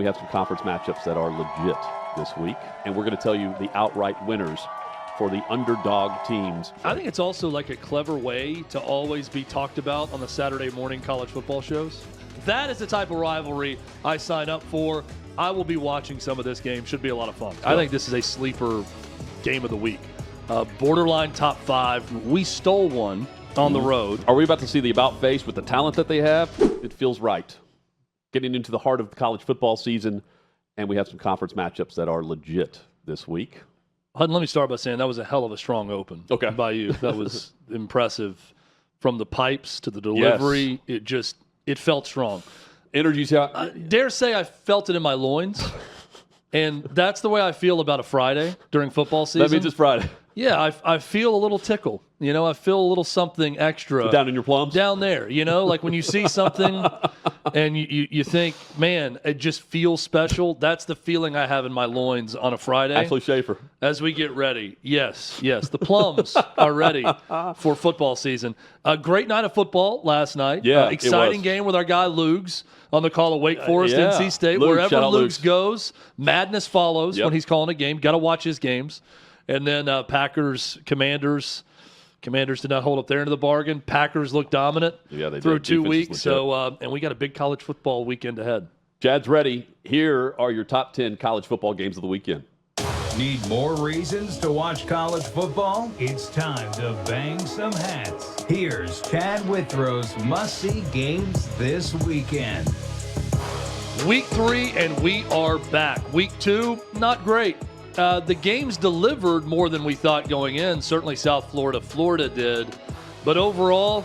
we have some conference matchups that are legit this week, and we're going to tell you the outright winners for the underdog teams. I think it's also like a clever way to always be talked about on the Saturday morning college football shows. That is the type of rivalry I sign up for. I will be watching some of this game. Should be a lot of fun. I think this is a sleeper game of the week. Borderline top 5. We stole one on the road. Are we about to see the about face with the talent that they have? It feels right. Getting into the heart of the college football season, and we have some conference matchups that are legit this week. Hutton, let me start by saying that was a hell of a strong open by you. That was impressive. From the pipes to the delivery, it felt strong. Energy's out. I dare say I felt it in my loins. And that's the way I feel about a Friday during football season. That means it's Friday. Yeah, I feel a little tickle. You know, I feel a little something extra. Down in your plums? Down there, you know, like when you see something and you think, man, it just feels special. That's the feeling I have in my loins on a Friday. Ashley Schaefer. As we get ready. Yes. The plums are ready for football season. A great night of football last night. Yeah, exciting game with our guy Lugs on the call of Wake Forest, NC State. Lugs, wherever Lugs goes, madness follows Yep. when he's calling a game. Got to watch his games. And then Packers, Commanders. Commanders did not hold up their end of the bargain. Packers looked dominant through 2 weeks. So, and we got a big college football weekend ahead. Chad's ready. Here are your top 10 college football games of the weekend. Need more reasons to watch college football? It's time to bang some hats. Here's Chad Withrow's must-see games this weekend. Week 3, and we are back. Week 2, not great. The games delivered more than we thought going in. Certainly South Florida did. But overall,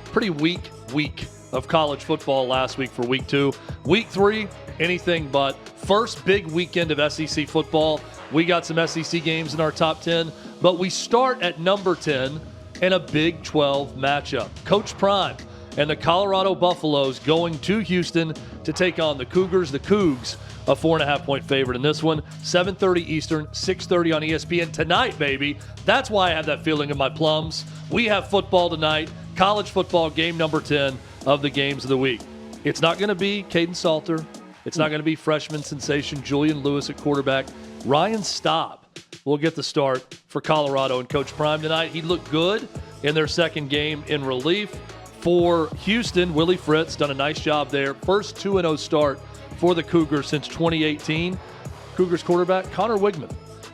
pretty weak week of college football last week for week 2. Week 3, anything but. First big weekend of SEC football. We got some SEC games in our top 10. But we start at number 10 in a Big 12 matchup. Coach Prime and the Colorado Buffaloes going to Houston to take on the Cougars. The Cougs, a 4.5-point favorite in this one. 7:30 Eastern, 6:30 on ESPN tonight, baby. That's why I have that feeling in my plums. We have football tonight. College football game number 10 of the games of the week. It's not going to be Caden Salter. It's not going to be freshman sensation Julian Lewis at quarterback. Ryan Staub will get the start for Colorado and Coach Prime tonight. He looked good in their second game in relief. For Houston, Willie Fritz done a nice job there. First 2-0 start for the Cougars since 2018. Cougars quarterback Connor Wickman,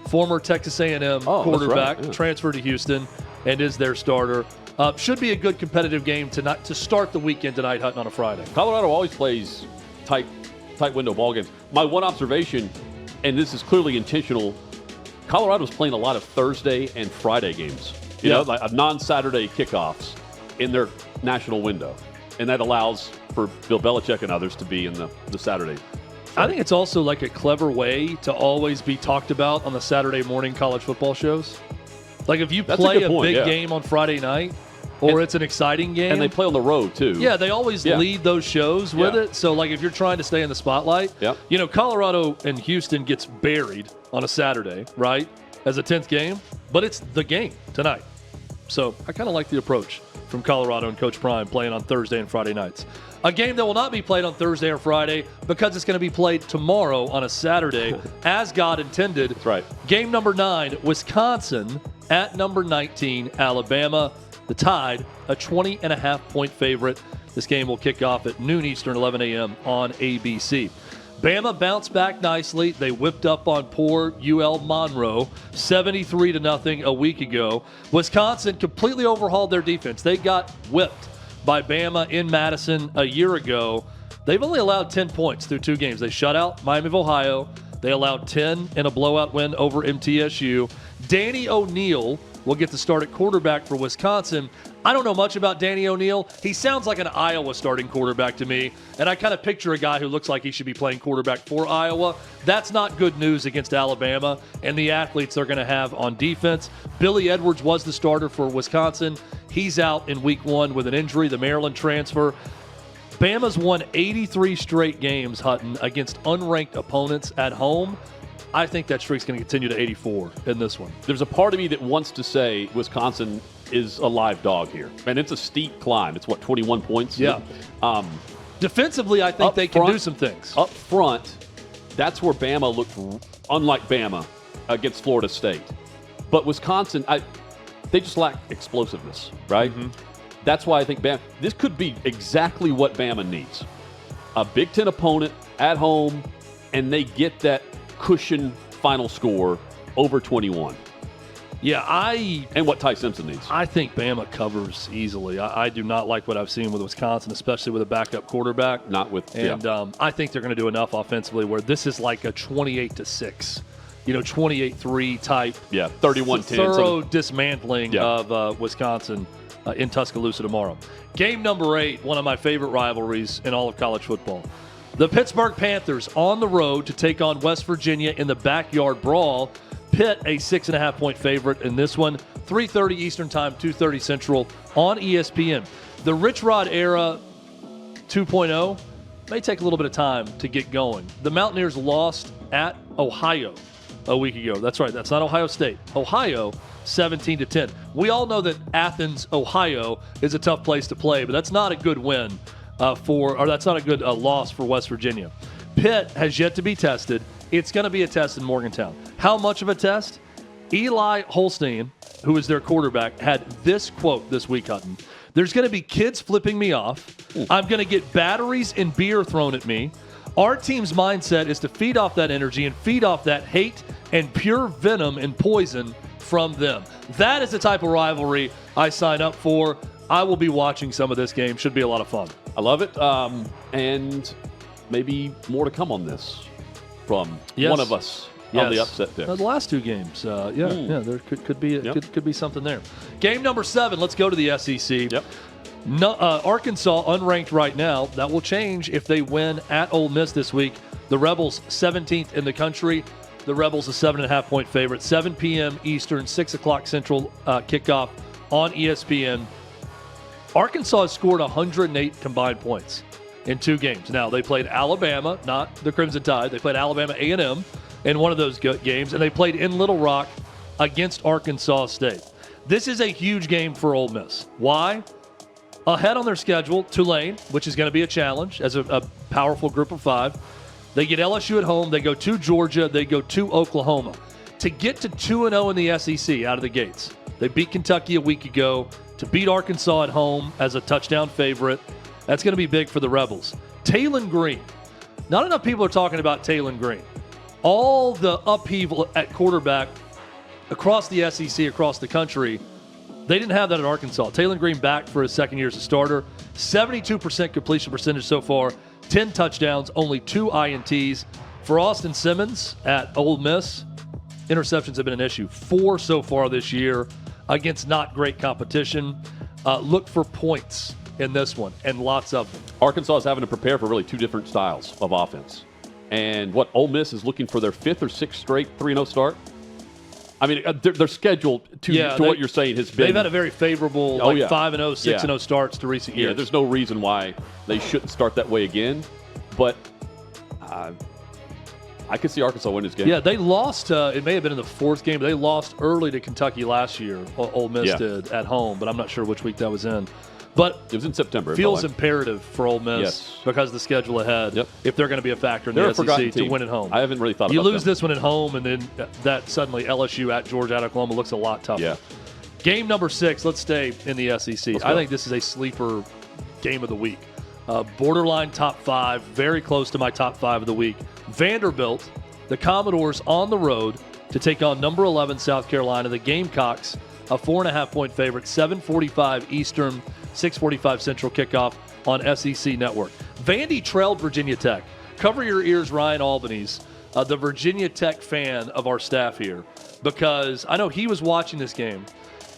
former Texas A&M quarterback, transferred to Houston and is their starter. Should be a good competitive game tonight to start the weekend tonight, Hutton, on a Friday. Colorado always plays tight window ball games. My one observation, and this is clearly intentional, Colorado's playing a lot of Thursday and Friday games. You know, like non-Saturday kickoffs in their national window. And that allows for Bill Belichick and others to be in the Saturday. I think it's also like a clever way to always be talked about on the Saturday morning college football shows. Like if you play a big game on Friday night, or it's an exciting game. And they play on the road, too. Yeah, they always lead those shows with it. So, like, if you're trying to stay in the spotlight, you know, Colorado and Houston gets buried on a Saturday, right, as a 10th game. But it's the game tonight. So, I kind of like the approach from Colorado and Coach Prime playing on Thursday and Friday nights. A game that will not be played on Thursday or Friday because it's going to be played tomorrow on a Saturday, as God intended. That's right. Game number 9, Wisconsin at number 19, Alabama. The Tide, a 20.5-point favorite. This game will kick off at noon Eastern, 11 a.m. on ABC. Bama bounced back nicely. They whipped up on poor UL Monroe, 73-0 a week ago. Wisconsin completely overhauled their defense. They got whipped by Bama in Madison a year ago. They've only allowed 10 points through 2 games. They shut out Miami of Ohio. They allowed 10 in a blowout win over MTSU. Danny O'Neal will get the start at quarterback for Wisconsin. I don't know much about Danny O'Neal. He sounds like an Iowa starting quarterback to me, and I kind of picture a guy who looks like he should be playing quarterback for Iowa. That's not good news against Alabama and the athletes they're going to have on defense. Billy Edwards was the starter for Wisconsin. He's out in week 1 with an injury, the Maryland transfer. Bama's won 83 straight games, Hutton, against unranked opponents at home. I think that streak's going to continue to 84 in this one. There's a part of me that wants to say Wisconsin is a live dog here. And it's a steep climb. It's, 21 points? Yeah. Defensively, I think they can do some things. Up front, that's where Bama looked unlike Bama against Florida State. But Wisconsin, they just lack explosiveness, right? Mm-hmm. That's why I think this could be exactly what Bama needs. A Big Ten opponent at home, and they get that cushion final score over 21. Yeah, and what Ty Simpson needs. I think Bama covers easily. I do not like what I've seen with Wisconsin, especially with a backup quarterback. Not with, I think they're going to do enough offensively where this is like a 28-6, 28-3 type. Yeah, 31-10. Thorough dismantling of Wisconsin in Tuscaloosa tomorrow. Game number 8, one of my favorite rivalries in all of college football. The Pittsburgh Panthers on the road to take on West Virginia in the backyard brawl. Pitt, a 6.5-point favorite in this one. 3:30 Eastern Time, 2:30 Central on ESPN. The Rich Rod era 2.0 may take a little bit of time to get going. The Mountaineers lost at Ohio a week ago. That's right. That's not Ohio State. Ohio, 17-10. We all know that Athens, Ohio, is a tough place to play, but that's not a good win that's not a good loss for West Virginia. Pitt has yet to be tested. It's going to be a test in Morgantown. How much of a test? Eli Holstein, who is their quarterback, had this quote this week, Hutton. There's going to be kids flipping me off. I'm going to get batteries and beer thrown at me. Our team's mindset is to feed off that energy and feed off that hate and pure venom and poison from them. That is the type of rivalry I sign up for. I will be watching some of this game. Should be a lot of fun. I love it. And maybe more to come on this from one of us on the upset pick. The last two games. There could be something there. Game number 7. Let's go to the SEC. Yep. Arkansas unranked right now. That will change if they win at Ole Miss this week. The Rebels 17th in the country. The Rebels a 7.5-point favorite. 7 p.m. Eastern, 6 o'clock Central kickoff on ESPN. Arkansas has scored 108 combined points in 2 games. Now, they played Alabama, not the Crimson Tide. They played Alabama A&M in one of those games, and they played in Little Rock against Arkansas State. This is a huge game for Ole Miss. Why? Ahead on their schedule, Tulane, which is going to be a challenge as a powerful group of 5. They get LSU at home. They go to Georgia. They go to Oklahoma. To get to 2-0 in the SEC out of the gates, they beat Kentucky a week ago. To beat Arkansas at home as a touchdown favorite, that's going to be big for the Rebels. Taylen Green. Not enough people are talking about Taylen Green. All the upheaval at quarterback across the SEC, across the country, they didn't have that at Arkansas. Taylen Green back for his second year as a starter. 72% completion percentage so far. 10 touchdowns, only 2 INTs. For Austin Simmons at Ole Miss, interceptions have been an issue. 4 so far this year against not great competition. Look for points in this one, and lots of them. Arkansas is having to prepare for really 2 different styles of offense. And Ole Miss is looking for their 5th or 6th straight 3-0 start. I mean, their schedule to what you're saying has been. They've had a very favorable 5-0, 6-0 starts to recent years. Yeah, there's no reason why they shouldn't start that way again. But I could see Arkansas win this game. Yeah, they lost. It may have been in the 4th game. But they lost early to Kentucky last year. Ole Miss did at home, but I'm not sure which week that was in. But it was in September. Feels imperative for Ole Miss because of the schedule ahead. Yep. If they're going to be a factor in the SEC to win at home. I haven't really thought about You lose this one at home, and then that suddenly LSU at Georgia at Oklahoma looks a lot tougher. Yeah. Game number 6. Let's stay in the SEC. I think this is a sleeper game of the week. Borderline top 5, very close to my top 5 of the week. Vanderbilt, the Commodores on the road to take on number 11 South Carolina. The Gamecocks, a 4.5-point favorite. 7:45 Eastern. 6:45 Central kickoff on SEC Network. Vandy trailed Virginia Tech. Cover your ears, Ryan Albanese, the Virginia Tech fan of our staff here, because I know he was watching this game,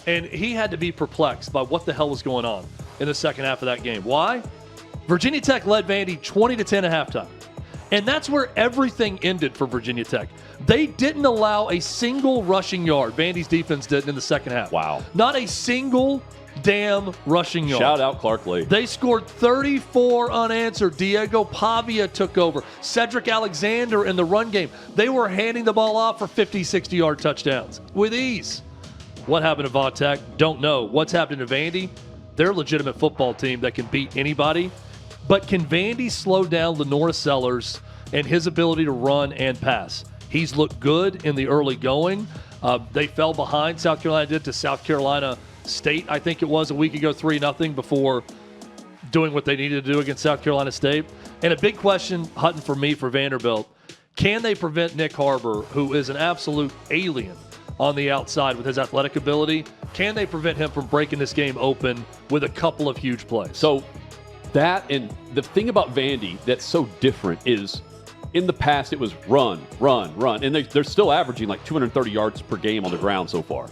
and he had to be perplexed by what the hell was going on in the second half of that game. Why? Virginia Tech led Vandy 20-10 at halftime, and that's where everything ended for Virginia Tech. They didn't allow a single rushing yard. Vandy's defense didn't in the second half. Wow. Not a single damn rushing yard. Shout out Clark Lee. They scored 34 unanswered. Diego Pavia took over. Cedric Alexander in the run game. They were handing the ball off for 50, 60-yard touchdowns with ease. What happened to Va Tech? Don't know. What's happened to Vandy? They're a legitimate football team that can beat anybody. But can Vandy slow down Lenora Sellers and his ability to run and pass? He's looked good in the early going. They fell behind, South Carolina did, to South Carolina State, I think it was, a week ago, 3-0, before doing what they needed to do against South Carolina State. And a big question, Hutton, for me, for Vanderbilt, can they prevent Nick Harbor, who is an absolute alien on the outside with his athletic ability? Can they prevent him from breaking this game open with a couple of huge plays? So that, and the thing about Vandy that's so different is in the past it was run. And they're still averaging like 230 yards per game on the ground so far.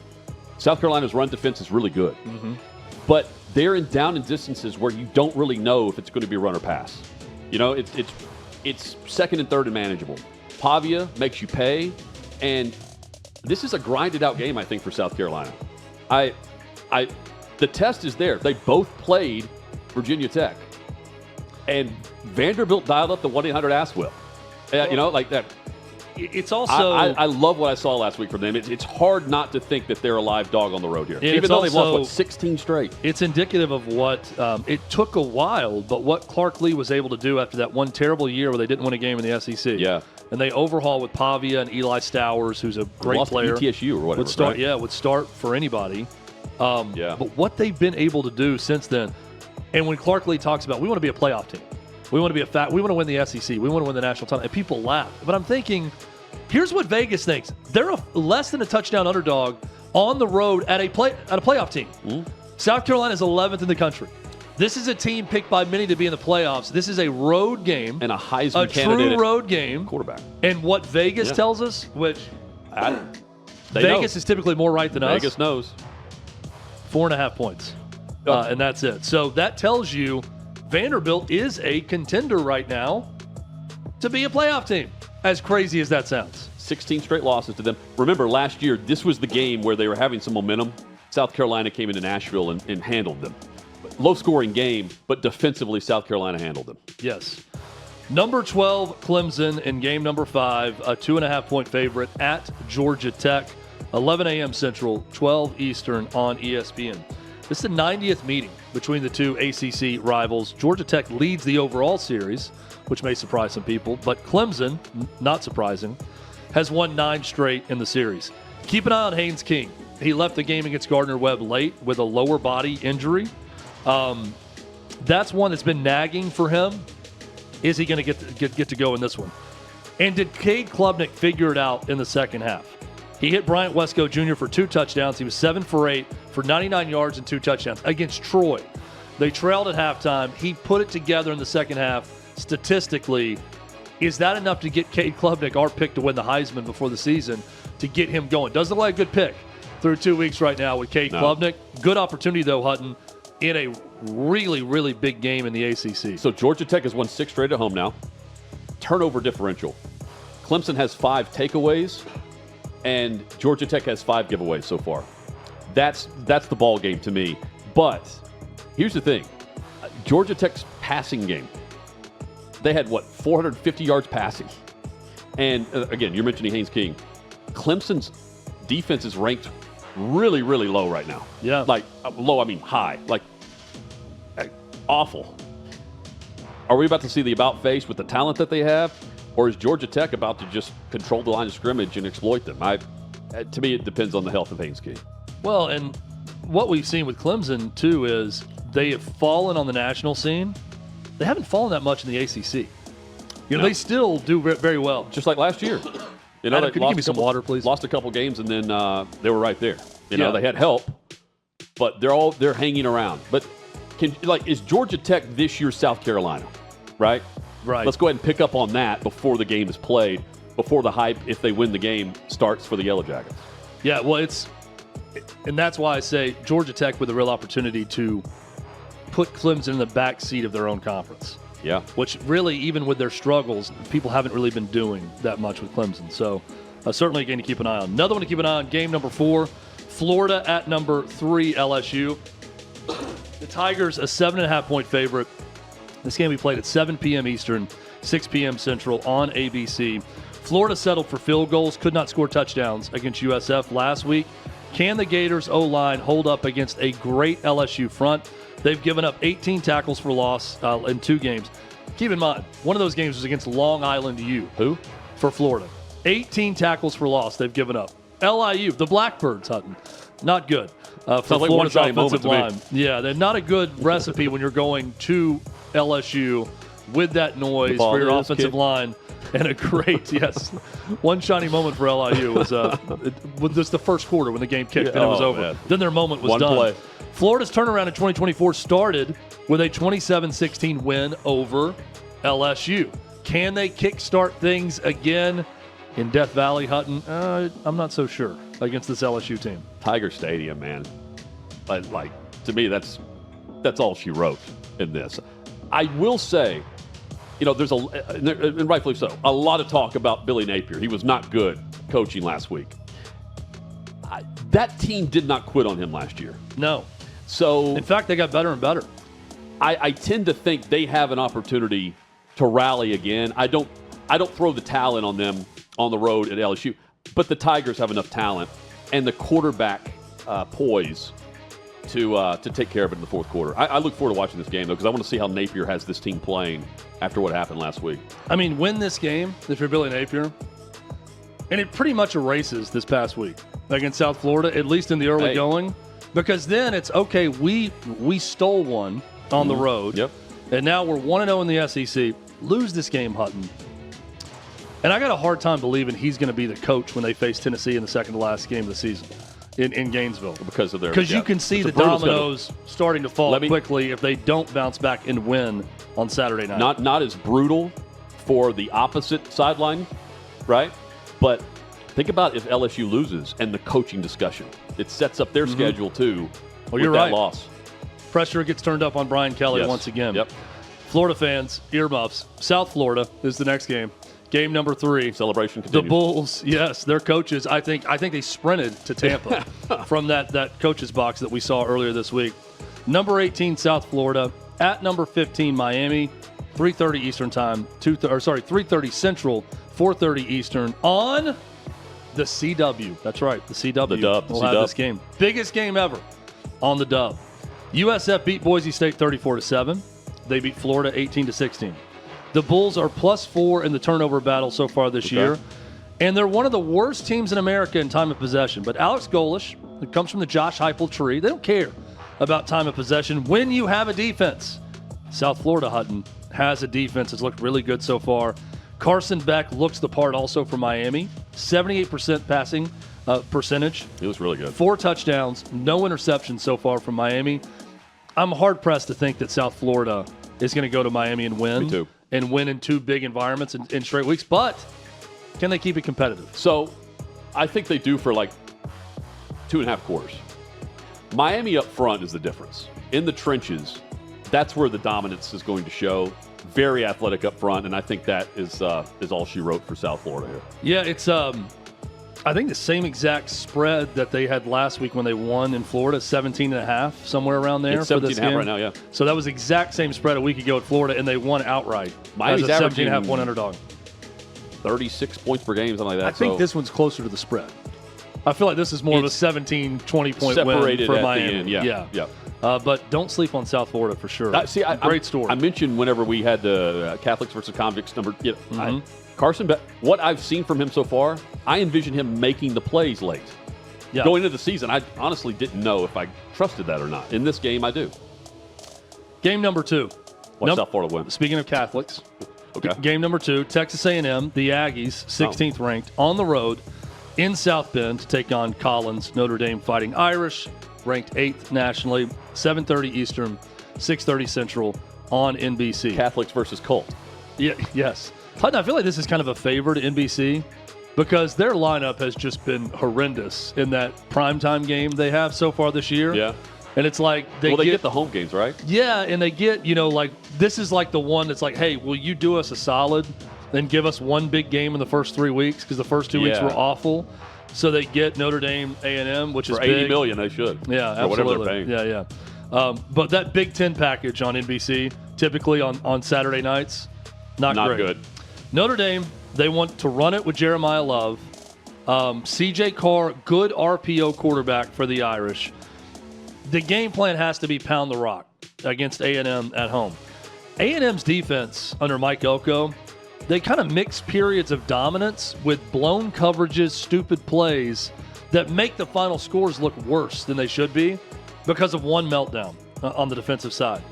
South Carolina's run defense is really good. But they're in down and distances where you don't really know if it's going to be run or pass. You know, it's second and third and manageable. Pavia makes you pay, and this is a grinded-out game, I think, for South Carolina. The test is there. They both played Virginia Tech, and Vanderbilt dialed up the 1-800-ASK-WILL. You know, like that. It's also I love what I saw last week from them. It's hard not to think that they're a live dog on the road here, Yeah, even though they've also- lost 16 straight. It's indicative of what it took a while, but what Clark Lee was able to do after that one terrible year where they didn't win a game in the SEC. Yeah. And they overhaul with Pavia and Eli Stowers, who's a great Lost to player. ETSU or whatever. Would start, right? yeah, would start for anybody. Yeah. But what they've been able to do since then, and when Clark Lee talks about, we want to be a playoff team, we want to be we want to win the SEC, we want to win the national title, and people laugh. But I'm thinking, here's what Vegas thinks: they're less than a touchdown underdog on the road at a playoff team. South Carolina is 11th in the country. This is a team picked by many to be in the playoffs. This is a road game. And a Heisman a candidate true road game. quarterback. And what Vegas tells us, which They Vegas know. is typically more right than Vegas us. knows. 4.5 points. And that's it. So that tells you Vanderbilt is a contender right now to be a playoff team, as crazy as that sounds. 16 straight losses to them. Remember, last year, this was the game where they were having some momentum. South Carolina came into Nashville and handled them. Low-scoring game, but defensively, South Carolina handled them. Yes. Number 12, Clemson in game number 5, a 2.5-point favorite at Georgia Tech, 11 a.m. Central, 12 Eastern on ESPN. This is the 90th meeting between the two ACC rivals. Georgia Tech leads the overall series, which may surprise some people, but Clemson, not surprising, has won 9 straight in the series. Keep an eye on Haynes King. He left the game against Gardner-Webb late with a lower body injury. That's one that's been nagging for him. Is he going to get to go in this one? And did Cade Klubnik figure it out in the second half? He hit Bryant Wesco Jr. for 2 touchdowns. He was 7 for 8 for 99 yards and 2 touchdowns against Troy. They trailed at halftime. He put it together in the second half. Statistically, is that enough to get Cade Klubnik, our pick to win the Heisman before the season, to get him going? Doesn't look like a good pick through 2 weeks right now with Cade Klubnik. Good opportunity, though, Hutton, in a really, really big game in the ACC. So Georgia Tech has won 6 straight at home now. Turnover differential. Clemson has 5 takeaways, and Georgia Tech has 5 giveaways so far. That's the ball game to me. But here's the thing. Georgia Tech's passing game, they had, 450 yards passing. And, again, you're mentioning Haynes King. Clemson's defense is ranked really, really low right now. Yeah. Like, low, I mean high. Like, awful. Are we about to see the about face with the talent that they have? Or is Georgia Tech about to just control the line of scrimmage and exploit them? To me, it depends on the health of Haynes King. Well, and what we've seen with Clemson, too, is they have fallen on the national scene. They haven't fallen that much in the ACC. They still do very well. Just like last year. Adam, they could you give me some water, please? Lost a couple games, and then they were right there. They had help, but they're hanging around. But is Georgia Tech this year South Carolina, right? Right. Let's go ahead and pick up on that before the game is played, before the hype, if they win the game, starts for the Yellow Jackets. Yeah, well, and that's why I say Georgia Tech with a real opportunity to put Clemson in the back seat of their own conference. Yeah. Which really, even with their struggles, people haven't really been doing that much with Clemson. So certainly a game to keep an eye on. Another one to keep an eye on, game number 4, Florida at number 3, LSU. The Tigers, a 7.5-point favorite. This game will be played at 7 p.m. Eastern, 6 p.m. Central on ABC. Florida settled for field goals, could not score touchdowns against USF last week. Can the Gators O-line hold up against a great LSU front? They've given up 18 tackles for loss in 2 games. Keep in mind, one of those games was against Long Island U. Who? For Florida. 18 tackles for loss they've given up. LIU, the Blackbirds, Hutton. Not good. For like Florida's one-shot offensive moment line. Yeah, they're not a good recipe when you're going to LSU with that noise for your offensive line. And a great, yes, one shiny moment for LIU was just the first quarter when the game kicked and it was over. Man. Then their moment was done. Play. Florida's turnaround in 2024 started with a 27-16 win over LSU. Can they kickstart things again in Death Valley, Hutton? I'm not so sure against this LSU team. Tiger Stadium, man. Like to me, that's all she wrote in this. I will say, there's and rightfully so, a lot of talk about Billy Napier. He was not good coaching last week. That team did not quit on him last year. No. So in fact, they got better and better. I tend to think they have an opportunity to rally again. I don't throw the talent on them on the road at LSU, but the Tigers have enough talent and the quarterback poise to take care of it in the fourth quarter. I look forward to watching this game, though, because I want to see how Napier has this team playing after what happened last week. I mean, win this game if you're Billy Napier, and it pretty much erases this past week against South Florida, at least in the early going, because then it's, okay, we stole one on the road, and now we're 1-0 in the SEC. Lose this game, Hutton. And I got a hard time believing he's going to be the coach when they face Tennessee in the second to last game of the season in Gainesville. Because you can see the dominoes starting to fall quickly if they don't bounce back and win on Saturday night. Not as brutal for the opposite sideline, right? But think about if LSU loses and the coaching discussion. It sets up their schedule, too, with that loss. Pressure gets turned up on Brian Kelly once again. Yep. Florida fans, earmuffs. South Florida is the next game. Game number 3. Celebration continues. The Bulls, yes, their coaches, I think they sprinted to Tampa from that coach's box that we saw earlier this week. Number 18, South Florida. At number 15, Miami. 3:30 Eastern time. 3:30 Central. 4:30 Eastern on the CW. That's right, the CW. The Dub. We'll have this game. Biggest game ever on the Dub. USF beat Boise State 34-7. They beat Florida 18-16. The Bulls are +4 in the turnover battle so far this year, and they're one of the worst teams in America in time of possession. But Alex Golish, who comes from the Josh Heupel tree, they don't care about time of possession when you have a defense. South Florida, Hutton, has a defense that's looked really good so far. Carson Beck looks the part also for Miami. 78% passing percentage. He was really good. 4 touchdowns, no interceptions so far from Miami. I'm hard-pressed to think that South Florida is going to go to Miami and win. Me too. And win in 2 big environments in straight weeks. But can they keep it competitive? So I think they do for like 2.5 quarters. Miami up front is the difference. In the trenches, that's where the dominance is going to show. Very athletic up front, and I think that is all she wrote for South Florida here. Yeah, it's I think the same exact spread that they had last week when they won in Florida, 17.5, somewhere around there. It's 17.5 right now, yeah. So that was the exact same spread a week ago at Florida, and they won outright. Miami's as a averaging 17.5 point underdog. 36 points per game, something like that. I think this one's closer to the spread. I feel like this is more of a 17, 20-point win for Miami. Yeah. But don't sleep on South Florida for sure. Great story. I mentioned whenever we had the Catholics versus convicts number. Carson Beck, what I've seen from him so far, I envision him making the plays late. Yeah. Going into the season, I honestly didn't know if I trusted that or not. In this game, I do. Game number 2. Watch South Florida win. Speaking of Catholics, okay. Game number 2, Texas A&M, the Aggies, 16th ranked, on the road in South Bend to take on Collins, Notre Dame Fighting Irish, ranked 8th nationally, 7:30 Eastern, 6:30 Central on NBC. Catholics versus Colt. Yeah, yes. I feel like this is kind of a favor to NBC because their lineup has just been horrendous in that primetime game they have so far this year. Yeah. And it's like they get the home games, right? Yeah, and they get, this is like the one that's like, hey, will you do us a solid and give us one big game in the first 3 weeks because the first 2 weeks were awful. So they get Notre Dame A&M, which is for $80 big. million, they should. Yeah, absolutely. Whatever they're paying. Yeah. But that Big Ten package on NBC, typically on Saturday nights, not great. Good. Notre Dame, they want to run it with Jeremiah Love C.J. Carr, good RPO quarterback for the Irish. The game plan has to be pound the rock against A&M at home. A&M's defense under Mike Elko, they kind of mix periods of dominance with blown coverages, stupid plays that make the final scores look worse than they should be because of one meltdown on the defensive side.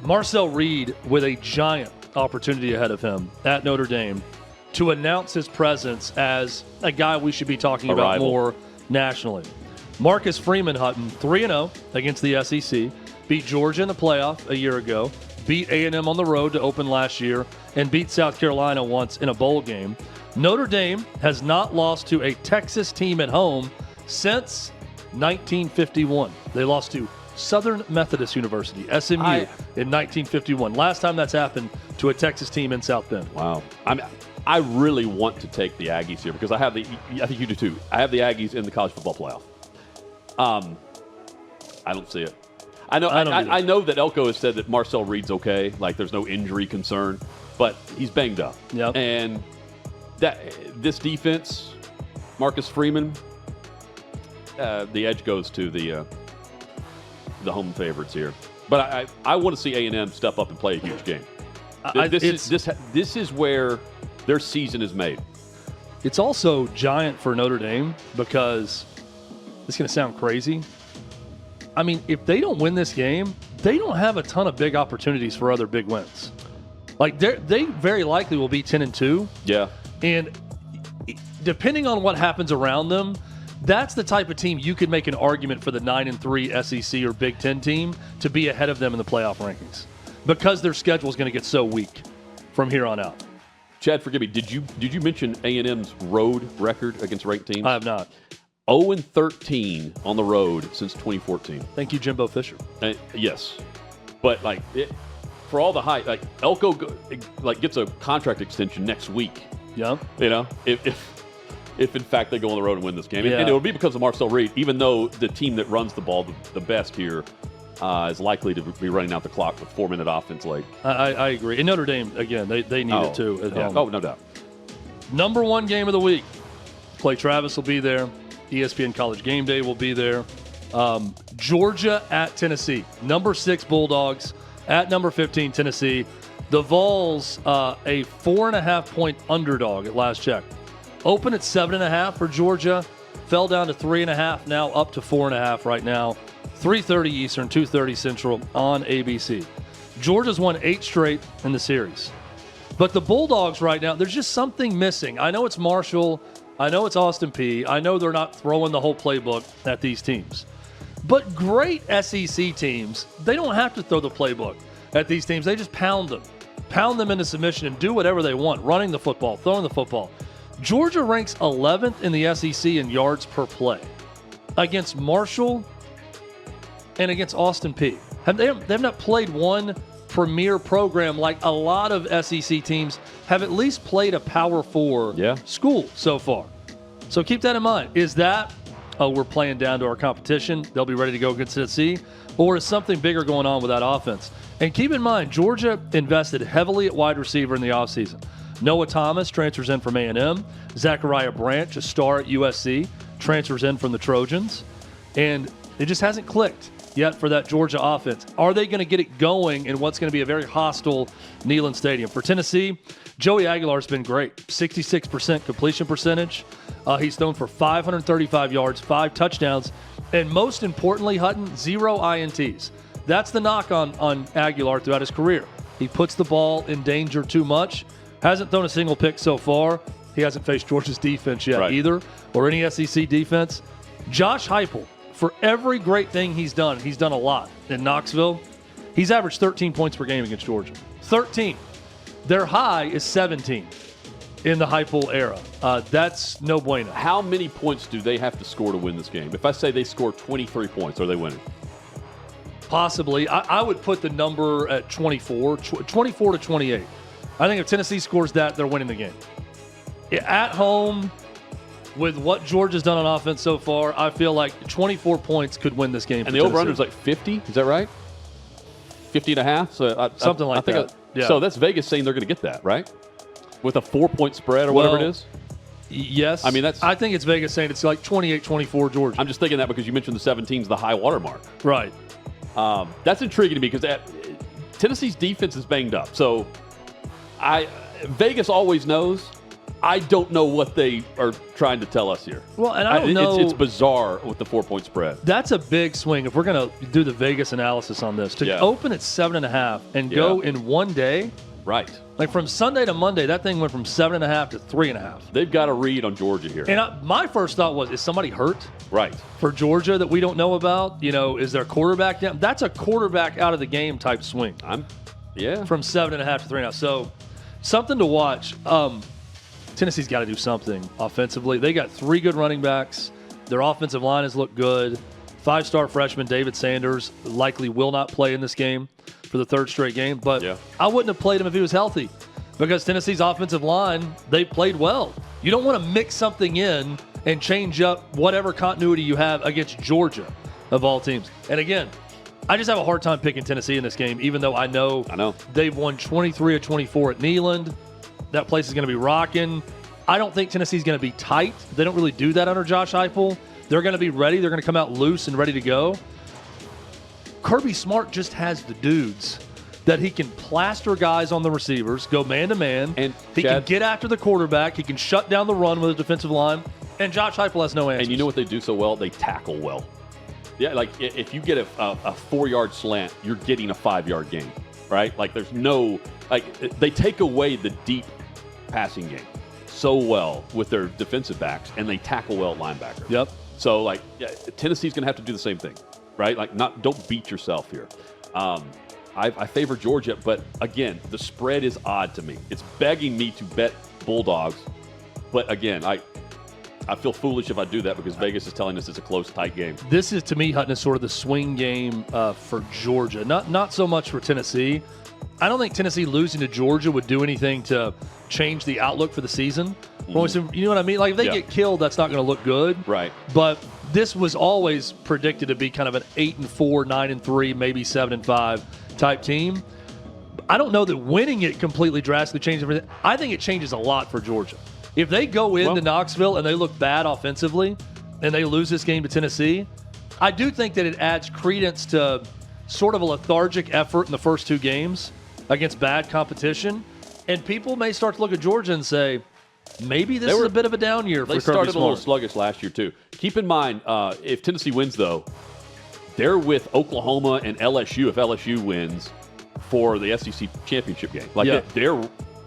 Marcel Reed with a giant opportunity ahead of him at Notre Dame to announce his presence as a guy we should be talking about more nationally. Marcus Freeman Hutton, 3-0 against the SEC, beat Georgia in the playoff a year ago, beat A&M on the road to open last year, and beat South Carolina once in a bowl game. Notre Dame has not lost to a Texas team at home since 1951. They lost to Southern Methodist University, SMU, in 1951. Last time that's happened to a Texas team in South Bend. Wow. I really want to take the Aggies here because I think you do too. I have the Aggies in the college football playoff. I don't see it. I know that Elko has said that Marcel Reed's okay, like there's no injury concern, but he's banged up. Yep. And this defense, Marcus Freeman, the edge goes to the home favorites here. But I want to see A&M step up and play a huge game. This is where their season is made. It's also giant for Notre Dame because this is going to sound crazy. I mean, if they don't win this game, they don't have a ton of big opportunities for other big wins. Like they very likely will be 10-2. Yeah. And depending on what happens around them, that's the type of team you could make an argument for the 9-3 SEC or Big Ten team to be ahead of them in the playoff rankings because their schedule is going to get so weak from here on out. Chad, forgive me. Did you mention A&M's road record against ranked teams? I have not. 0-13 on the road since 2014. Thank you, Jimbo Fisher. Yes, but for all the hype, like Elko gets a contract extension next week. Yeah, you know, if in fact they go on the road and win this game, yeah. And it will be because of Marcel Reed. Even though the team that runs the ball the best here is likely to be running out the clock with 4-minute offense late. I agree. And Notre Dame again, they need it too at home. Oh, no doubt. Number one game of the week. Clay Travis will be there. ESPN College Game Day will be there. Georgia at Tennessee. Number 6 Bulldogs at number 15 Tennessee. The Vols, a 4.5-point underdog at last check. Open at 7.5 for Georgia. Fell down to 3.5. Now up to 4.5 right now. 3:30 Eastern, 2:30 Central on ABC. Georgia's won 8 straight in the series. But the Bulldogs right now, there's just something missing. I know it's Marshall. I know it's Austin Peay. I know they're not throwing the whole playbook at these teams. But great SEC teams, they don't have to throw the playbook at these teams. They just pound them. Pound them into submission and do whatever they want, running the football, throwing the football. Georgia ranks 11th in the SEC in yards per play against Marshall and against Austin Peay. They have not played one premier program like a lot of SEC teams have at least played a Power 4 school so far. So keep that in mind. Is that, we're playing down to our competition, they'll be ready to go against Tennessee, or is something bigger going on with that offense? And keep in mind, Georgia invested heavily at wide receiver in the offseason. Noah Thomas transfers in from A&M. Zachariah Branch, a star at USC, transfers in from the Trojans. And it just hasn't clicked yet for that Georgia offense. Are they going to get it going in what's going to be a very hostile Neyland Stadium? For Tennessee, Joey Aguilar's been great. 66% completion percentage. He's thrown for 535 yards, 5 touchdowns, and most importantly, Hutton, 0 INTs. That's the knock on Aguilar throughout his career. He puts the ball in danger too much. Hasn't thrown a single pick so far. He hasn't faced Georgia's defense yet either, or any SEC defense. Josh Heupel, for every great thing he's done a lot in Knoxville. He's averaged 13 points per game against Georgia. 13. Their high is 17 in the Heupel era. That's no bueno. How many points do they have to score to win this game? If I say they score 23 points, are they winning? Possibly. I would put the number at 24 to 28. I think if Tennessee scores that, they're winning the game. At home, with what Georgia's done on offense so far, I feel like 24 points could win this game. And the over-under is like 50. Is that right? 50.5? So something like that. So that's Vegas saying they're going to get that, right? With a 4-point spread or whatever it is? Yes. I mean, I think it's Vegas saying it's like 28-24 Georgia. I'm just thinking that because you mentioned the 17's the high water mark. Right. That's intriguing to me because Tennessee's defense is banged up. So Vegas always knows. I don't know what they are trying to tell us here. Well, and I don't know. It's bizarre with the 4-point spread. That's a big swing. If we're going to do the Vegas analysis on this, to open at 7.5 and go in one day. Right. Like from Sunday to Monday, that thing went from 7.5 to 3.5. They've got a read on Georgia here. And my first thought was, is somebody hurt? Right. For Georgia that we don't know about? Is their quarterback down? That's a quarterback out of the game type swing. From 7.5 to 3.5. So something to watch. Tennessee's got to do something offensively. They got 3 good running backs. Their offensive line has looked good. 5-star freshman David Sanders likely will not play in this game for the 3rd straight game. But I wouldn't have played him if he was healthy because Tennessee's offensive line, they played well. You don't want to mix something in and change up whatever continuity you have against Georgia of all teams. And again, I just have a hard time picking Tennessee in this game, even though I know. They've won 23 of 24 at Neyland. That place is going to be rocking. I don't think Tennessee's going to be tight. They don't really do that under Josh Heupel. They're going to be ready. They're going to come out loose and ready to go. Kirby Smart just has the dudes that he can plaster guys on the receivers, go man-to-man, and he can get after the quarterback. He can shut down the run with his defensive line, and Josh Heupel has no answers. And you know what they do so well? They tackle well. Yeah, like if you get a 4-yard slant, you're getting a 5-yard gain, right? Like there's no – like they take away the deep passing game so well with their defensive backs, and they tackle well at linebacker. Yep. So, Tennessee's going to have to do the same thing, right? Like, don't beat yourself here. I favor Georgia, but again, the spread is odd to me. It's begging me to bet Bulldogs, but again, I feel foolish if I do that because Vegas is telling us it's a close, tight game. This is, to me, Hutton, is sort of the swing game for Georgia. Not so much for Tennessee. I don't think Tennessee losing to Georgia would do anything to change the outlook for the season. You know what I mean? Like, if they get killed, that's not going to look good. Right. But this was always predicted to be kind of an 8-4, 9-3, maybe 7-5 type team. I don't know that winning it completely drastically changes everything. I think it changes a lot for Georgia. If they go into Knoxville and they look bad offensively and they lose this game to Tennessee, I do think that it adds credence to sort of a lethargic effort in the first 2 games against bad competition. And people may start to look at Georgia and say, maybe this is a bit of a down year for Kirby Smart. They started a little sluggish last year, too. Keep in mind, if Tennessee wins, though, they're with Oklahoma and LSU, if LSU wins, for the SEC championship game.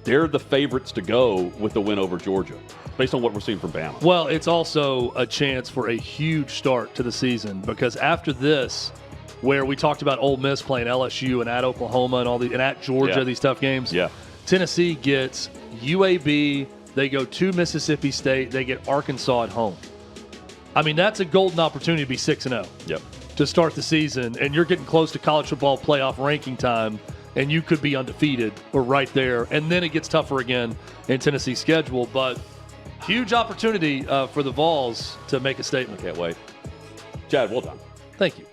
They're the favorites to go with the win over Georgia, based on what we're seeing from Bama. Well, it's also a chance for a huge start to the season because after this, where we talked about Ole Miss playing LSU and at Oklahoma and at Georgia, these tough games, Tennessee gets UAB. They go to Mississippi State. They get Arkansas at home. I mean, that's a golden opportunity to be 6-0 to start the season, and you're getting close to college football playoff ranking time, and you could be undefeated or right there. And then it gets tougher again in Tennessee's schedule. But huge opportunity for the Vols to make a statement. I can't wait. Chad, well done. Thank you.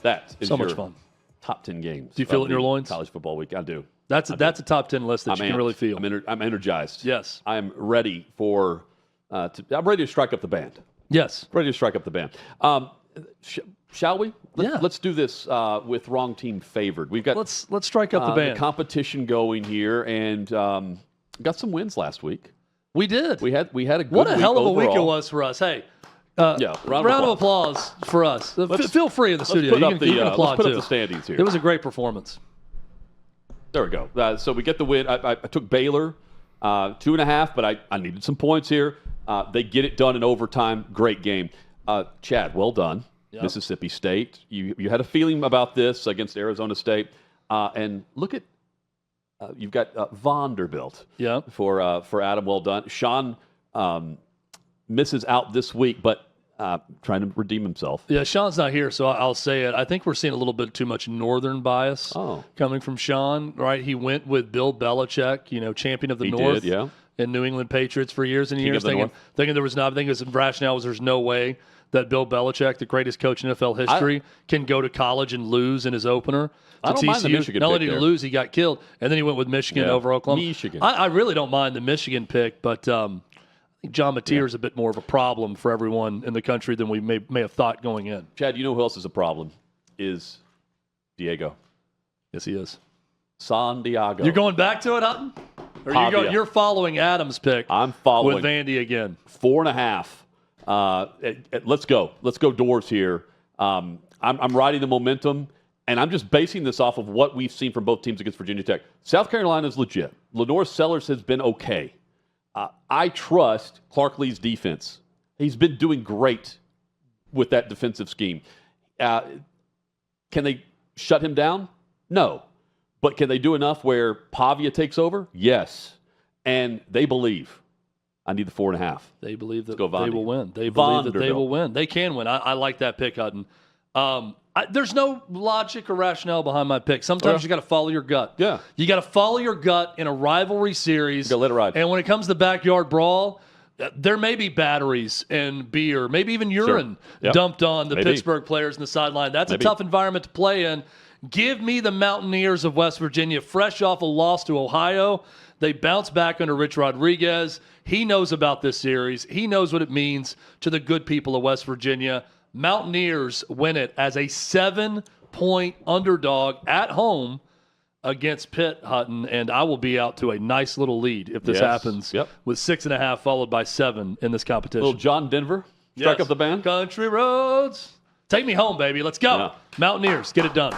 That is so much fun. Top 10 games. Do you feel it in your loins? College football week. I do. That's a top 10 list that you can really feel. I'm energized. Yes. I am ready for. I'm ready to strike up the band. Yes. Ready to strike up the band. Shall we? Let's do this with wrong team favored. We've got. Let's strike up the band. The competition going here, and got some wins last week. We did. We had a good. What a hell of a overall. week it was for us. Hey. Round of applause for us. Feel free in the studio. You can applaud let's put too. up the standings here. It was a great performance. There we go. So we get the win. I took Baylor 2.5, but I needed some points here. They get it done in overtime. Great game. Chad, well done. Yep. Mississippi State. You had a feeling about this against Arizona State, and look at you've got Vanderbilt. For Adam, well done. Sean misses out this week, but trying to redeem himself. Yeah, Sean's not here, so I'll say it. I think we're seeing a little bit too much northern bias coming from Sean, right? He went with Bill Belichick, champion of the North and New England Patriots for years and years, thinking there was not. I think his rationale was there's no way that Bill Belichick, the greatest coach in NFL history, can go to college and lose in his opener to TCU. Mind the Michigan not only pick did he there. lose, he got killed, and then he went with Michigan over Oklahoma. Michigan. I really don't mind the Michigan pick, but think John Mateer is a bit more of a problem for everyone in the country than we may have thought going in. Chad, you know who else is a problem? Is Diego. Yes, he is. San Diego. You're going back to it, Hutton? Or you're following Adam's pick? I'm following with Vandy again. 4.5. Let's go. Let's go doors here. I'm riding the momentum, and I'm just basing this off of what we've seen from both teams against Virginia Tech. South Carolina is legit. Lenore Sellers has been okay. I trust Clark Lee's defense. He's been doing great with that defensive scheme. Can they shut him down? No. But can they do enough where Pavia takes over? Yes. And they believe. I need the 4.5. They believe that they will win. They believe that they will win. They can win. I like that pick, Hutton. There's no logic or rationale behind my pick. Sometimes you got to follow your gut. Yeah. You got to follow your gut in a rivalry series. You got to let it ride. And when it comes to backyard brawl, there may be batteries and beer, maybe even urine dumped on the Pittsburgh players in the sideline. That's a tough environment to play in. Give me the Mountaineers of West Virginia, fresh off a loss to Ohio. They bounce back under Rich Rodriguez. He knows about this series. He knows what it means to the good people of West Virginia. Mountaineers win it as a 7-point underdog at home against Pitt, Hutton, and I will be out to a nice little lead if this happens with 6.5 followed by 7 in this competition. Little John Denver, strike up the band. Country roads. Take me home, baby. Let's go. Yeah. Mountaineers, get it done.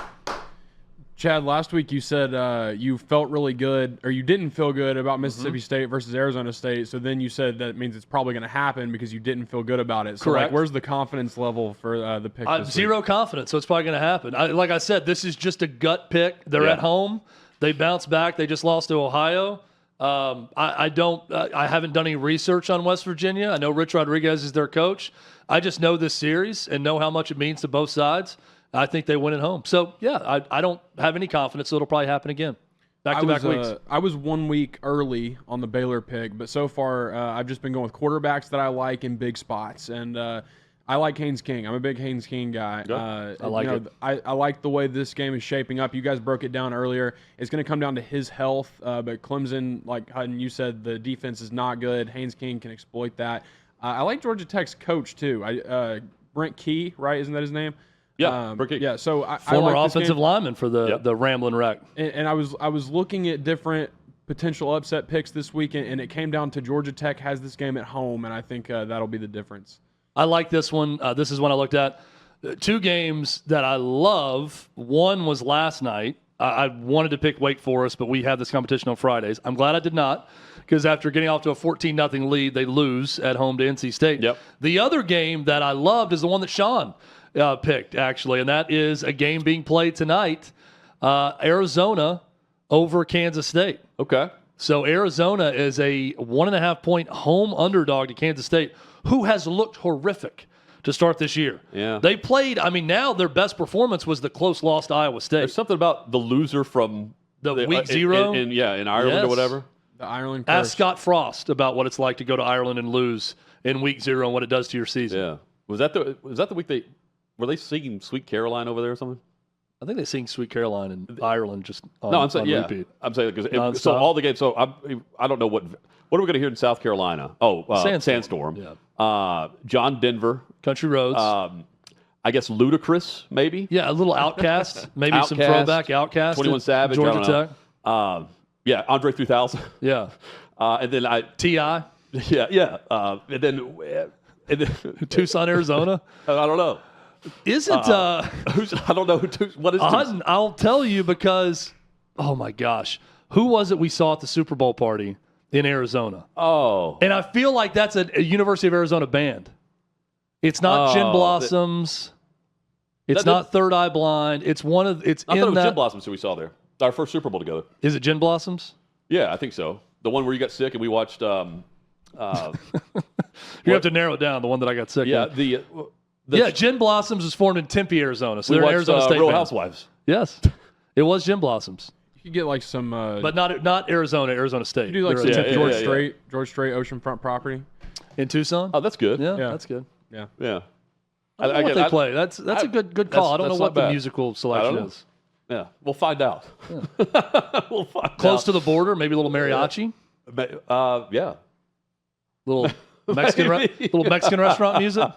Chad, last week you said you felt really good, or you didn't feel good about Mississippi State versus Arizona State. So then you said that means it's probably going to happen because you didn't feel good about it. So Correct. Where's the confidence level for the pick? Zero confidence, so it's probably going to happen. Like I said, this is just a gut pick. They're at home. They bounce back. They just lost to Ohio. I haven't done any research on West Virginia. I know Rich Rodriguez is their coach. I just know this series and know how much it means to both sides. I think they win at home. So, I don't have any confidence, so it'll probably happen again. Back-to-back weeks. I was 1 week early on the Baylor pick, but so far I've just been going with quarterbacks that I like in big spots. And I like Haynes King. I'm a big Haynes King guy. I like it. I like the way this game is shaping up. You guys broke it down earlier. It's going to come down to his health, but Clemson, like Hutton, you said, the defense is not good. Haynes King can exploit that. I like Georgia Tech's coach, too. Brent Key, right? Isn't that his name? Yeah, So former I like offensive lineman for the Ramblin' Wreck. And I was looking at different potential upset picks this weekend, and it came down to Georgia Tech has this game at home, and I think that'll be the difference. I like this one. This is one I looked at. 2 games that I love. One was last night. I wanted to pick Wake Forest, but we have this competition on Fridays. I'm glad I did not, because after getting off to a 14-0 lead, they lose at home to NC State. Yep. The other game that I loved is the one that Sean picked, actually, and that is a game being played tonight, Arizona over Kansas State. Okay. So Arizona is a 1.5-point home underdog to Kansas State, who has looked horrific to start this year. Yeah. They played, now their best performance was the close loss to Iowa State. There's something about the loser from the week 0. In Ireland or whatever. The Ireland curse. Ask Scott Frost about what it's like to go to Ireland and lose in week 0 and what it does to your season. Yeah. Was that the week were they singing Sweet Caroline over there or something? I think they sing Sweet Caroline in Ireland just on, no, I'm saying, on repeat. I'm saying because so all the games. So I don't know what are we going to hear in South Carolina? Oh, Sandstorm. Yeah. John Denver. Country roads. I guess Ludacris maybe. Yeah, a little Outcast, maybe some throwback Outcast. 21 Savage. Georgia Tech. Yeah, Andre 3000. Yeah. And then T.I. Yeah. And then Tucson, Arizona. I don't know. Isn't I don't know what is Hutton, I'll tell you because oh my gosh, who was it we saw at the Super Bowl party in Arizona? Oh, and I feel like that's a University of Arizona band. It's not Gin Blossoms. It's not Third Eye Blind. It's one of it's. I thought it was Gin Blossoms who we saw there. Our first Super Bowl together. Is it Gin Blossoms? Yeah, I think so. The one where you got sick and we watched. You have to narrow it down. The one that I got sick. Yeah, Gin Blossoms was formed in Tempe, Arizona. So we they're watched, Arizona State Real band. Housewives. Yes, it was Gin Blossoms. You could get like some, but not Arizona State. You do like They're some George Strait oceanfront property in Tucson. Oh, that's good. Yeah, that's good. Yeah. I don't know what they play. That's a good call. I don't know what the musical selection is. Yeah, we'll find out. Yeah. We'll find Close out. to the border, maybe a little mariachi. Yeah. Little Little Mexican restaurant music.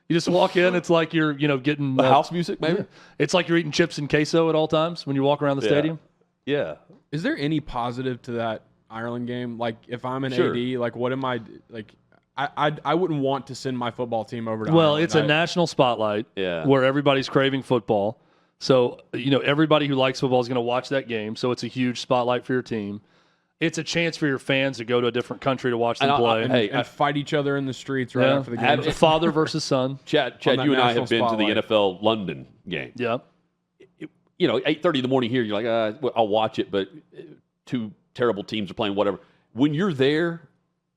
You just walk in, it's like you're, getting The house music, maybe? It's like you're eating chips and queso at all times when you walk around the stadium. Yeah. Is there any positive to that Ireland game? Like, if I'm an Sure. AD, like, what am I like? I wouldn't want to send my football team over to Well, Ireland. it's a national spotlight Yeah. where everybody's craving football. So, everybody who likes football is going to watch that game. So it's a huge spotlight for your team. It's a chance for your fans to go to a different country to watch them play. and fight each other in the streets right after the game. Father versus son. Chad, On that you and I national have been spotlight. to the NFL London game. Yeah. 8:30 in the morning here, you're like, I'll watch it, but two terrible teams are playing, whatever. When you're there,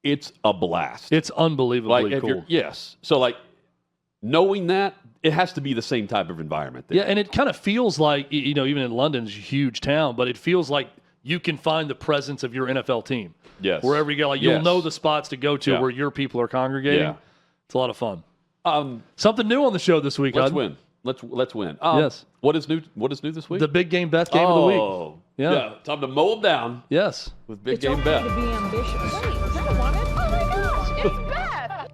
it's a blast. It's unbelievably cool. Yes. So, knowing that, it has to be the same type of environment there. Yeah, and it kind of feels like, even in London, it's a huge town, but it feels like you can find the presence of your NFL team. Yes. Wherever you go, you'll know the spots to go to where your people are congregating. Yeah. It's a lot of fun. Something new on the show this week. Let's win. Let's win. Yes. What is new? What is new this week? The Big Game Beth game of the week. Oh, Yeah. Time to mow them down Yes. with Big It's Game okay Beth. to be ambitious. Wait, is that a woman? Oh my gosh, it's Beth.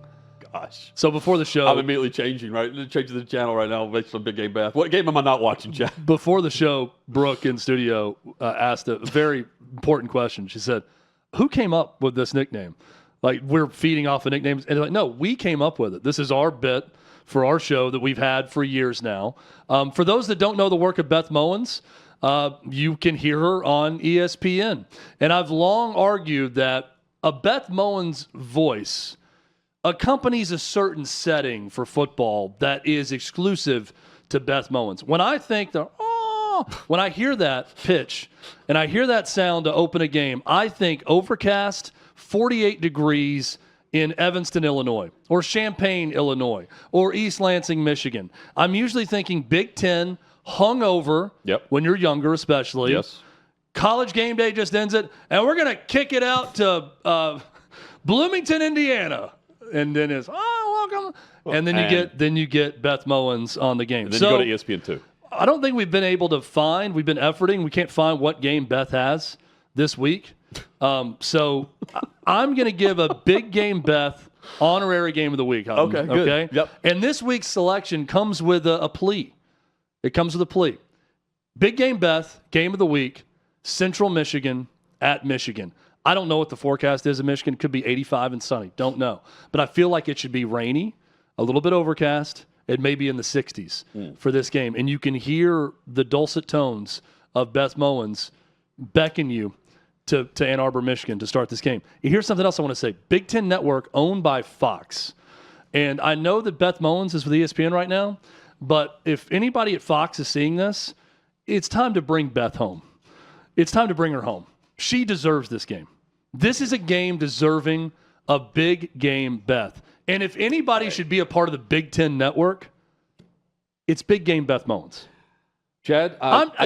Gosh. So before the show, I'm immediately changing the channel right now. Make some Big Game Beth. What game am I not watching, Chad? before the show, Brooke in studio asked a very important question. She said, "Who came up with this nickname? Like, we're feeding off of nicknames." And they're like, "No, we came up with it. This is our bit for our show that we've had for years now." For those that don't know the work of Beth Mowins, you can hear her on ESPN. And I've long argued that a Beth Mowins voice accompanies a certain setting for football that is exclusive to Beth Mowins. When I think when I hear that pitch and I hear that sound to open a game, I think overcast, 48 degrees in Evanston, Illinois, or Champaign, Illinois, or East Lansing, Michigan. I'm usually thinking Big Ten, hungover, when you're younger especially. Yes. College game day just ends it, and we're going to kick it out to Bloomington, Indiana. And then it's, welcome. And then you get Beth Mowins on the game. And then So you go to ESPN too. I don't think we've been able to find. We've been efforting. We can't find what game Beth has this week. So I'm going to give a Big Game Beth honorary game of the week. Okay, good. Okay. Yep. And this week's selection comes with a plea. It comes with a plea. Big Game Beth, game of the week, Central Michigan at Michigan. I don't know what the forecast is in Michigan. It could be 85 and sunny. Don't know. But I feel like it should be rainy, a little bit overcast. It may be in the 60s for this game. And you can hear the dulcet tones of Beth Mowins beckon you to Ann Arbor, Michigan to start this game. Here's something else I want to say. Big Ten Network owned by Fox. And I know that Beth Mowins is with ESPN right now, but if anybody at Fox is seeing this, it's time to bring Beth home. It's time to bring her home. She deserves this game. This is a game deserving of Big Game Beth. And if anybody should be a part of the Big Ten Network, it's Big Game Beth Mowins. Chad,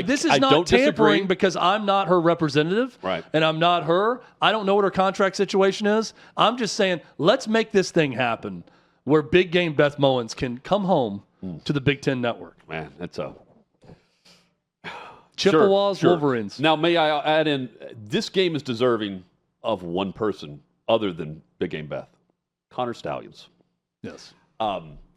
this is I not don't tampering disagree. because I'm not her representative. Right. And I'm not her. I don't know what her contract situation is. I'm just saying, let's make this thing happen where Big Game Beth Mowins can come home to the Big Ten Network. Man, that's a... Chippewas, Wolverines. Now, may I add in, this game is deserving of one person other than Big Game Beth. Connor Stallions. Yes.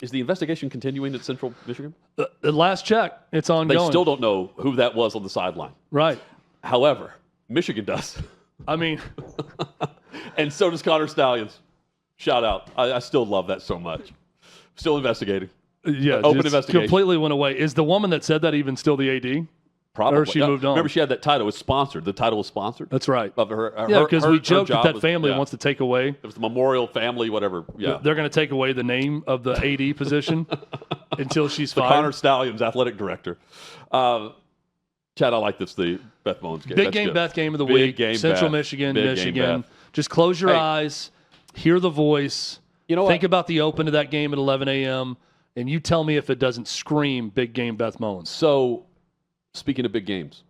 Is the investigation continuing at Central Michigan? The last check, it's ongoing. They still don't know who that was on the sideline. Right. However, Michigan does. I mean, and so does Connor Stallions. Shout out. I still love that so much. Still investigating. yeah, Open just investigation. completely went away. Is the woman that said that even still the AD? Probably. Or she moved on. Remember, she had that title. It was sponsored. The title was sponsored. That's right. Of her, Yeah, because we joked job that was- family yeah. wants to take away. It was the Memorial Family, whatever. Yeah. They're going to take away the name of the AD position until she's The fired. Connor Stallions, athletic director. Chad, I like this, the Beth Mowins game. Big That's Game good. Beth game of the Big week. Game Central Beth. Michigan, Big Game Michigan. Beth. Just close your Hey. eyes, hear the voice. You know Think what? about the open to that game at 11 a.m., and you tell me if it doesn't scream Big Game Beth Mowins. So, speaking of big games,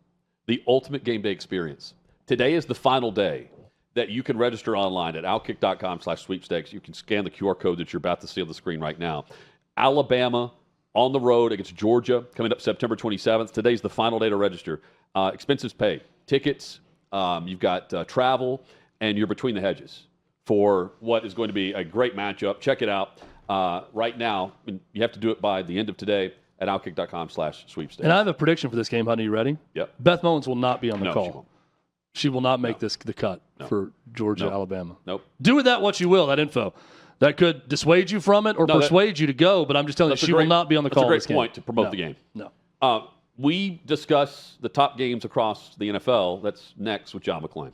the ultimate game day experience. Today is the final day that you can register online at outkick.com/sweepstakes. You can scan the QR code that you're about to see on the screen right now. Alabama on the road against Georgia coming up September 27th. Today's the final day to register. Expenses paid. Tickets, you've got travel, and you're between the hedges. for what is going to be a great matchup. Check it out right now. And you have to do it by the end of today at outkick.com/sweepstakes. And I have a prediction for this game, honey. You ready? Yep. Beth Mowins will not be on the No, call. she won't. She will not make the cut for Georgia, Alabama. Nope. Do with that what you will, that info. That could dissuade you from it or persuade you to go, but I'm just telling you, she will not be on the call. That's a great point to promote the game. No. We discuss the top games across the NFL. That's next with John McClain.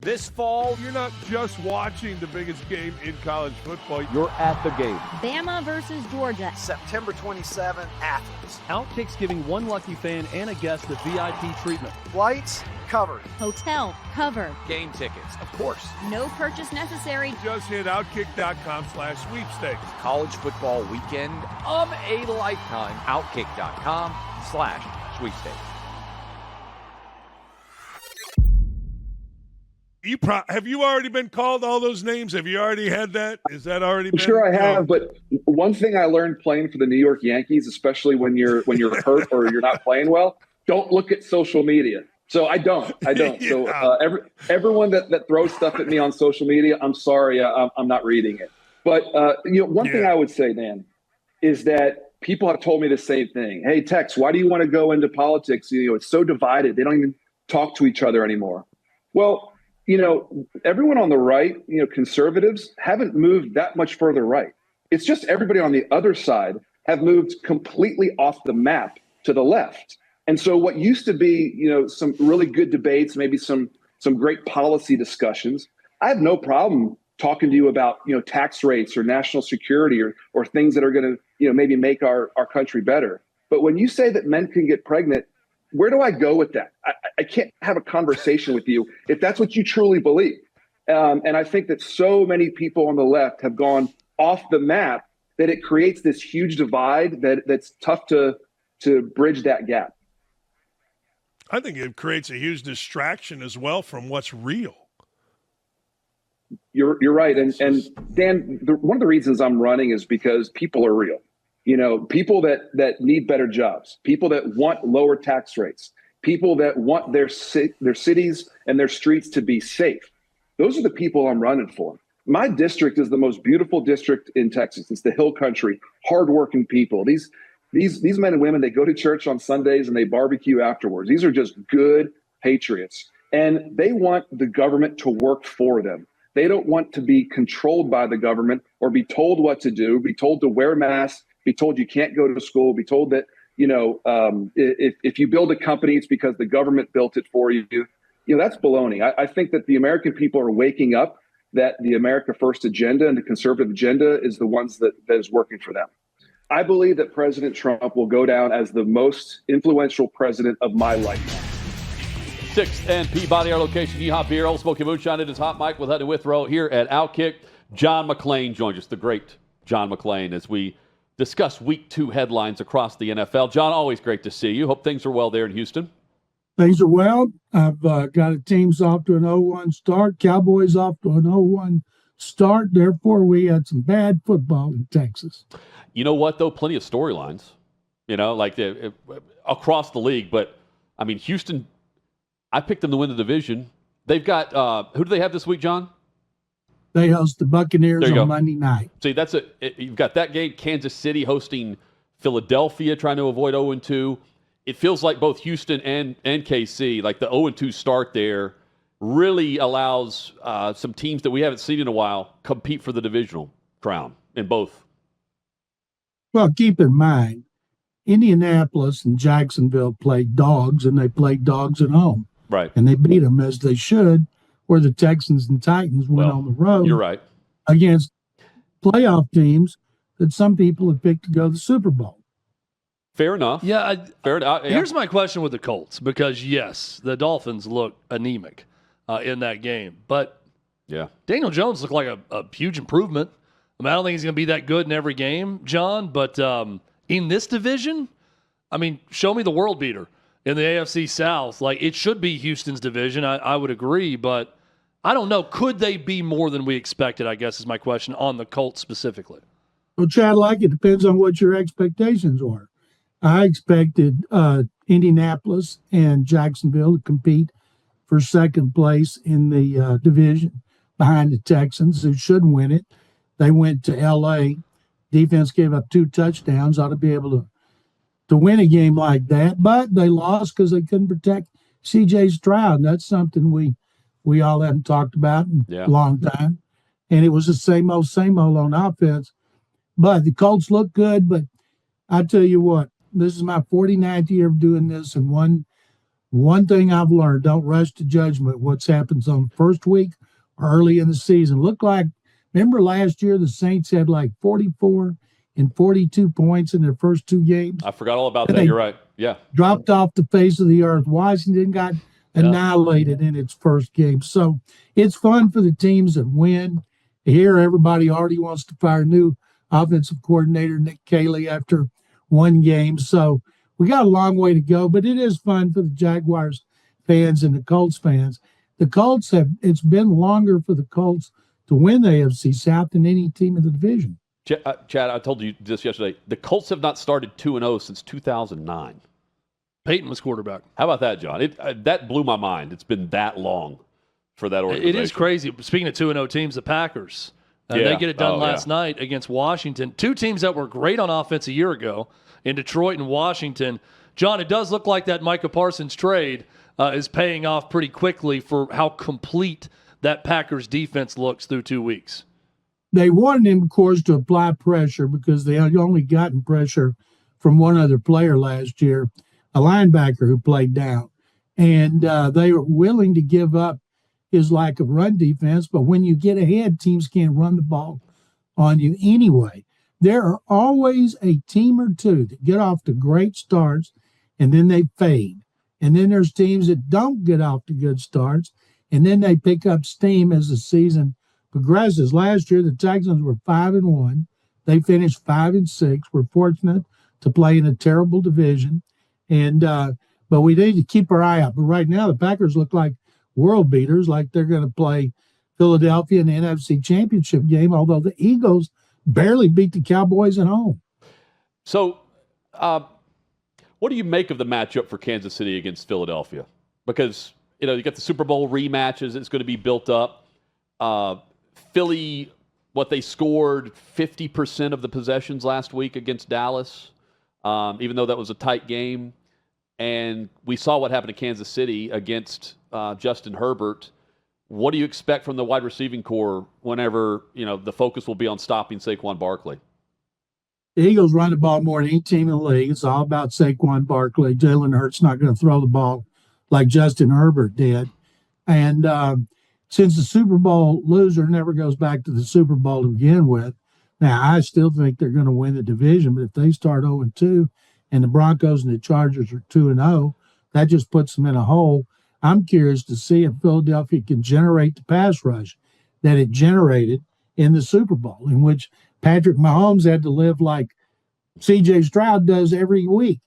This fall, you're not just watching the biggest game in college football. You're at the game. Bama versus Georgia. September 27th, Athens. OutKick's giving one lucky fan and a guest the VIP treatment. Flights covered. Hotel covered. Game tickets, of course. No purchase necessary. Just hit outkick.com/sweepstakes. College football weekend of a lifetime. Outkick.com/sweepstakes. Have you already been called all those names? Have you already had that? Is that already been? Sure, I have. But one thing I learned playing for the New York Yankees, especially when you're hurt or you're not playing well, don't look at social media. So I don't. Yeah. So everyone that throws stuff at me on social media, I'm sorry, I'm not reading it. But one thing I would say, Dan, is that people have told me the same thing. Hey, Tex, why do you want to go into politics? It's so divided. They don't even talk to each other anymore. Well, everyone on the right, conservatives haven't moved that much further right. It's just everybody on the other side have moved completely off the map to the left. And so what used to be, some really good debates, maybe some great policy discussions, I have no problem talking to you about, tax rates or national security or things that are going to, maybe make our country better. But when you say that men can get pregnant, where do I go with that? I can't have a conversation with you if that's what you truly believe. And I think that so many people on the left have gone off the map that it creates this huge divide that's tough to bridge that gap. I think it creates a huge distraction as well from what's real. You're right. And Dan, one of the reasons I'm running is because people are real. People that need better jobs, people that want lower tax rates, people that want their cities and their streets to be safe. Those are the people I'm running for. My district is the most beautiful district in Texas. It's the Hill Country, hardworking people. These men and women, they go to church on Sundays and they barbecue afterwards. These are just good patriots. And they want the government to work for them. They don't want to be controlled by the government or be told what to do, be told to wear masks, be told you can't go to school, be told that, if you build a company, it's because the government built it for you. That's baloney. I think that the American people are waking up that the America First agenda and the conservative agenda is the ones that is working for them. I believe that President Trump will go down as the most influential president of my lifetime. 6th and Peabody, our location, Yeehaw Beer, Old Smoky Moonshine. It is Hot Mike with Huddy Withrow here at OutKick. John McClain joins us, the great John McClain, as we discuss Week 2 headlines across the NFL. John, always great to see you. Hope things are well there in Houston. Things are well. I've got a team's off to an 0-1 start. Cowboys off to an 0-1 start. Therefore, we had some bad football in Texas. You know what, though? Plenty of storylines, across the league. But, Houston, I picked them to win the division. They've got who do they have this week, John? They host the Buccaneers on Monday night. See, you've got that game. Kansas City hosting Philadelphia, trying to avoid 0-2. It feels like both Houston and KC, like the 0-2 start there, really allows some teams that we haven't seen in a while compete for the divisional crown in both. Well, keep in mind, Indianapolis and Jacksonville played dogs, and they played dogs at home. Right. And they beat them as they should, where the Texans and Titans went on the road. You're right. Against playoff teams that some people have picked to go to the Super Bowl. Fair enough. Yeah. Fair enough. Yeah. Here's my question with the Colts, because, yes, the Dolphins look anemic in that game. But Daniel Jones looked like a huge improvement. I don't think he's going to be that good in every game, John. But in this division, show me the world beater in the AFC South. Like, it should be Houston's division. I would agree. But I don't know. Could they be more than we expected, I guess is my question on the Colts specifically. Well, Chad, it depends on what your expectations are. I expected Indianapolis and Jacksonville to compete for second place in the division behind the Texans, who should win it. They went to L.A. Defense gave up 2 touchdowns. Ought to be able to win a game like that. But they lost because they couldn't protect C.J. Stroud. That's something we all haven't talked about in a long time. And it was the same old on offense. But the Colts look good. But I tell you what, this is my 49th year of doing this, and one thing I've learned: don't rush to judgment. What's happens on the first week or early in the season. Remember last year the Saints had like 44 and 42 points in their first 2 games. I forgot all about that. You're right. Yeah, dropped off the face of the earth. Washington got annihilated in its first game. So it's fun for the teams that win. Here, everybody already wants to fire new offensive coordinator Nick Caley after 1 game. So we got a long way to go, but it is fun for the Jaguars fans and the Colts fans. It's been longer for the Colts to win the AFC South than any team in the division. Chad, I told you this yesterday. The Colts have not started 2-0 since 2009. Peyton was quarterback. How about that, John? That blew my mind. It's been that long for that organization. It is crazy. Speaking of 2-0 teams, the Packers. They get it done last night against Washington. 2 teams that were great on offense a year ago in Detroit and Washington. John, it does look like that Micah Parsons trade is paying off pretty quickly for how complete that Packers defense looks through 2 weeks. They wanted him, of course, to apply pressure because they had only gotten pressure from one other player last year, a linebacker who played down. And they were willing to give up his lack of run defense. But when you get ahead, teams can't run the ball on you anyway. There are always a team or two that get off to great starts and then they fade. And then there's teams that don't get off to good starts and then they pick up steam as the season progresses. Last year, the Texans were 5-1. They finished 5-6. We're fortunate to play in a terrible division. And but we need to keep our eye out. But right now, the Packers look like world beaters, like they're going to play Philadelphia in the NFC Championship game, although the Eagles barely beat the Cowboys at home. So what do you make of the matchup for Kansas City against Philadelphia? Because, you got the Super Bowl rematches. It's going to be built up. Philly, what they scored 50% of the possessions last week against Dallas, even though that was a tight game. And we saw what happened to Kansas City against Justin Herbert. What do you expect from the wide receiving core whenever, the focus will be on stopping Saquon Barkley? The Eagles run the ball more than any team in the league. It's all about Saquon Barkley. Jalen Hurts not going to throw the ball like Justin Herbert did. And since the Super Bowl loser never goes back to the Super Bowl to begin with, now I still think they're going to win the division. But if they start 0-2 and the Broncos and the Chargers are 2-0, that just puts them in a hole. I'm curious to see if Philadelphia can generate the pass rush that it generated in the Super Bowl, in which Patrick Mahomes had to live like C.J. Stroud does every week,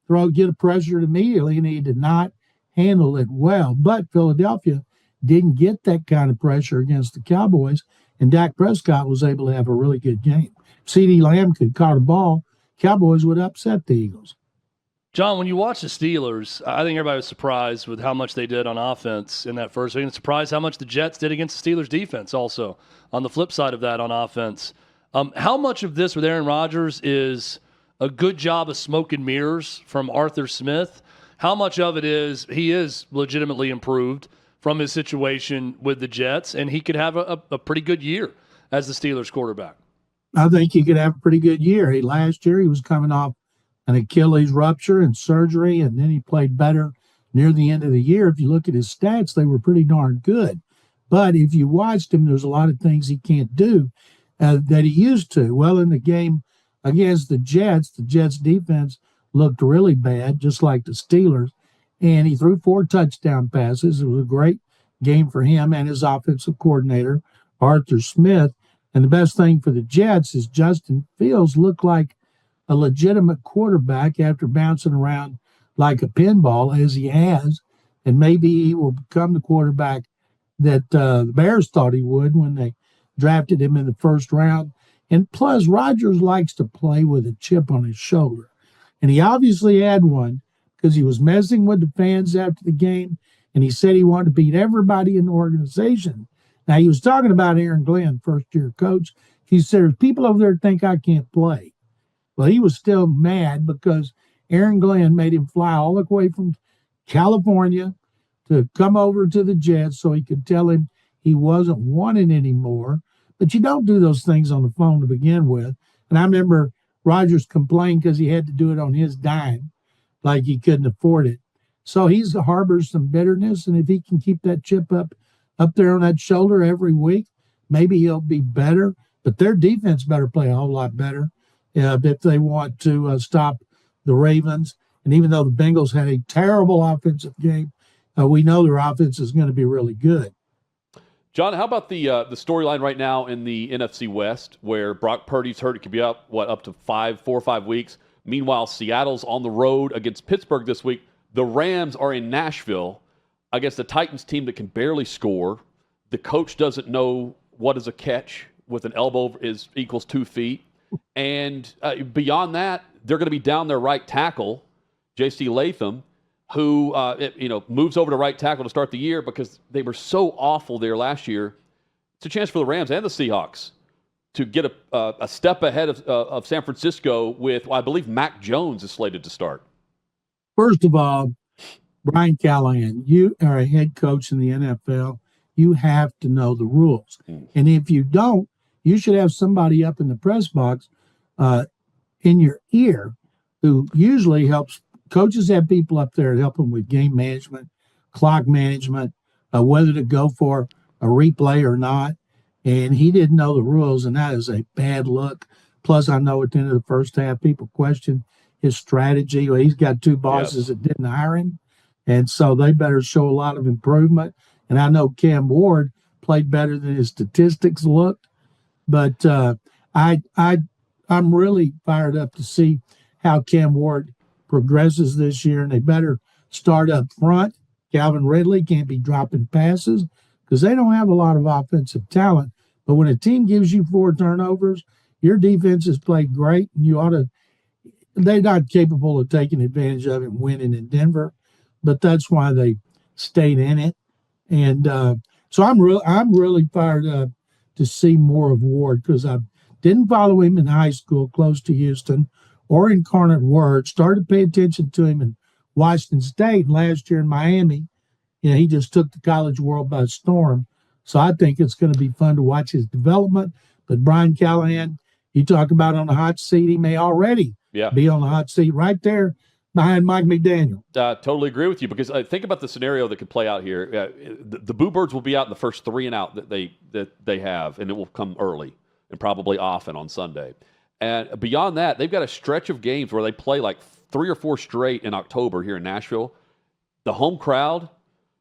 get a pressure immediately, and he did not handle it well. But Philadelphia didn't get that kind of pressure against the Cowboys, and Dak Prescott was able to have a really good game. If CeeDee Lamb could caught a ball, Cowboys would upset the Eagles. John, when you watch the Steelers, I think everybody was surprised with how much they did on offense in that first week, and surprised how much the Jets did against the Steelers defense also on the flip side of that on offense. How much of this with Aaron Rodgers is a good job of smoke and mirrors from Arthur Smith? How much of it is he is legitimately improved from his situation with the Jets, and he could have a pretty good year as the Steelers quarterback? I think he could have a pretty good year. Last year he was coming off an Achilles rupture and surgery, and then he played better near the end of the year. If you look at his stats, they were pretty darn good. But if you watched him, there's a lot of things he can't do that he used to. Well, in the game against the Jets defense looked really bad, just like the Steelers, and he threw 4 touchdown passes. It was a great game for him and his offensive coordinator, Arthur Smith. And the best thing for the Jets is Justin Fields looked like a legitimate quarterback after bouncing around like a pinball as he has, and maybe he will become the quarterback that the Bears thought he would when they drafted him in the first round. And plus, Rodgers likes to play with a chip on his shoulder. And he obviously had one because he was messing with the fans after the game, and he said he wanted to beat everybody in the organization. Now, he was talking about Aaron Glenn, first-year coach. He said, there's people over there think I can't play. Well, he was still mad because Aaron Glenn made him fly all the way from California to come over to the Jets so he could tell him he wasn't wanted anymore. But you don't do those things on the phone to begin with. And I remember Rodgers complained because he had to do it on his dime, like he couldn't afford it. So he's harbors some bitterness, and if he can keep that chip up there on that shoulder every week, maybe he'll be better. But their defense better play a whole lot better if they want to stop the Ravens. And even though the Bengals had a terrible offensive game, we know their offense is going to be really good. John, how about the storyline right now in the NFC West where Brock Purdy's hurt? It could be out, up to 4 or 5 weeks. Meanwhile, Seattle's on the road against Pittsburgh this week. The Rams are in Nashville against the Titans team that can barely score. The coach doesn't know what is a catch with an elbow equals 2 feet. And beyond that, they're going to be down their right tackle, J.C. Latham, who moves over to right tackle to start the year because they were so awful there last year. It's a chance for the Rams and the Seahawks to get a step ahead of San Francisco with, I believe, Mac Jones is slated to start. First of all, Brian Callahan, you are a head coach in the NFL. You have to know the rules. And if you don't, you should have somebody up in the press box in your ear who usually helps. Coaches have people up there to help them with game management, clock management, whether to go for a replay or not. And he didn't know the rules, and that is a bad look. Plus, I know at the end of the first half, people question his strategy. Well, he's got 2 bosses that didn't hire him, and so they better show a lot of improvement. And I know Cam Ward played better than his statistics looked, but I'm really fired up to see how Cam Ward progresses this year, and they better start up front. Calvin Ridley can't be dropping passes because they don't have a lot of offensive talent. But when a team gives you 4 turnovers, your defense has played great, and they're not capable of taking advantage of it and winning in Denver, but that's why they stayed in it. And so I'm really fired up to see more of Ward because I didn't follow him in high school close to Houston or Incarnate Word. Started to pay attention to him in Washington State. Last year in Miami, he just took the college world by storm. So I think it's going to be fun to watch his development. But Brian Callahan, you talk about on the hot seat, he may already be on the hot seat right there behind Mike McDaniel. Totally agree with you because think about the scenario that could play out here. The Boo Birds will be out in the first 3 and out that they have, and it will come early and probably often on Sunday. And beyond that, they've got a stretch of games where they play like 3 or 4 straight in October here in Nashville. The home crowd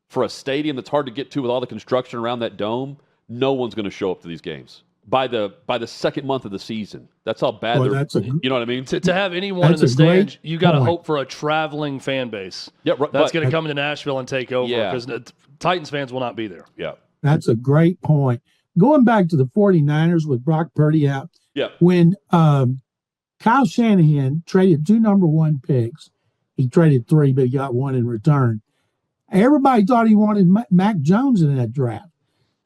for a stadium that's hard to get to with all the construction around that dome, no one's going to show up to these games by the second month of the season. That's how bad they're. You know what I mean? To have anyone in the stands, you got to hope for a traveling fan base. Yeah, that's going to come into Nashville and take over because Titans fans will not be there. Yeah, that's a great point. Going back to the 49ers with Brock Purdy out. Yeah. When Kyle Shanahan traded 2 number 1 picks, he traded 3, but he got 1 in return. Everybody thought he wanted Mac Jones in that draft.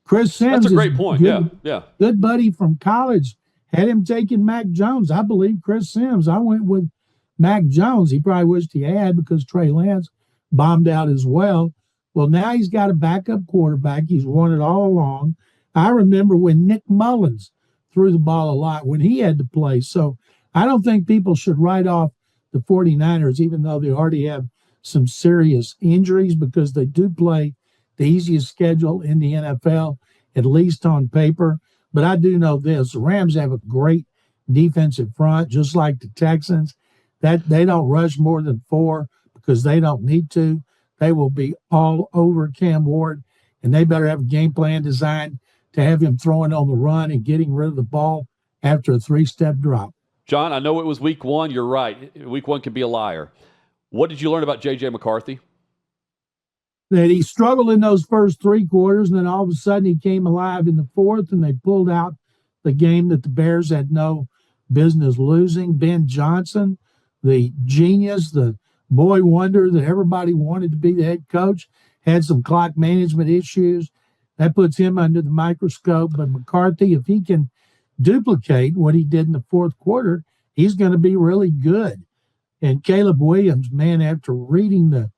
Chris Sims, that's a great point. Good buddy from college, had him taking Mac Jones. I believe Chris Sims. I went with Mac Jones. He probably wished he had because Trey Lance bombed out as well. Well, now he's got a backup quarterback. He's won it all along. I remember when Nick Mullins threw the ball a lot when he had to play. So I don't think people should write off the 49ers, even though they already have some serious injuries, because they do play the easiest schedule in the NFL, at least on paper. But I do know this. The Rams have a great defensive front, just like the Texans. That they don't rush more than 4 because they don't need to. They will be all over Cam Ward, and they better have a game plan designed to have him throwing on the run and getting rid of the ball after a 3-step drop. John, I know it was week 1. You're right. Week 1 can be a liar. What did you learn about J.J. McCarthy? that he struggled in those first three quarters, and then all of a sudden he came alive in the fourth, and they pulled out the game that the Bears had no business losing. Ben Johnson, the genius, the boy wonder that everybody wanted to be the head coach, had some clock management issues. That puts him under the microscope. But McCarthy, if he can duplicate what he did in the fourth quarter, he's going to be really good. And Caleb Williams, man, after reading the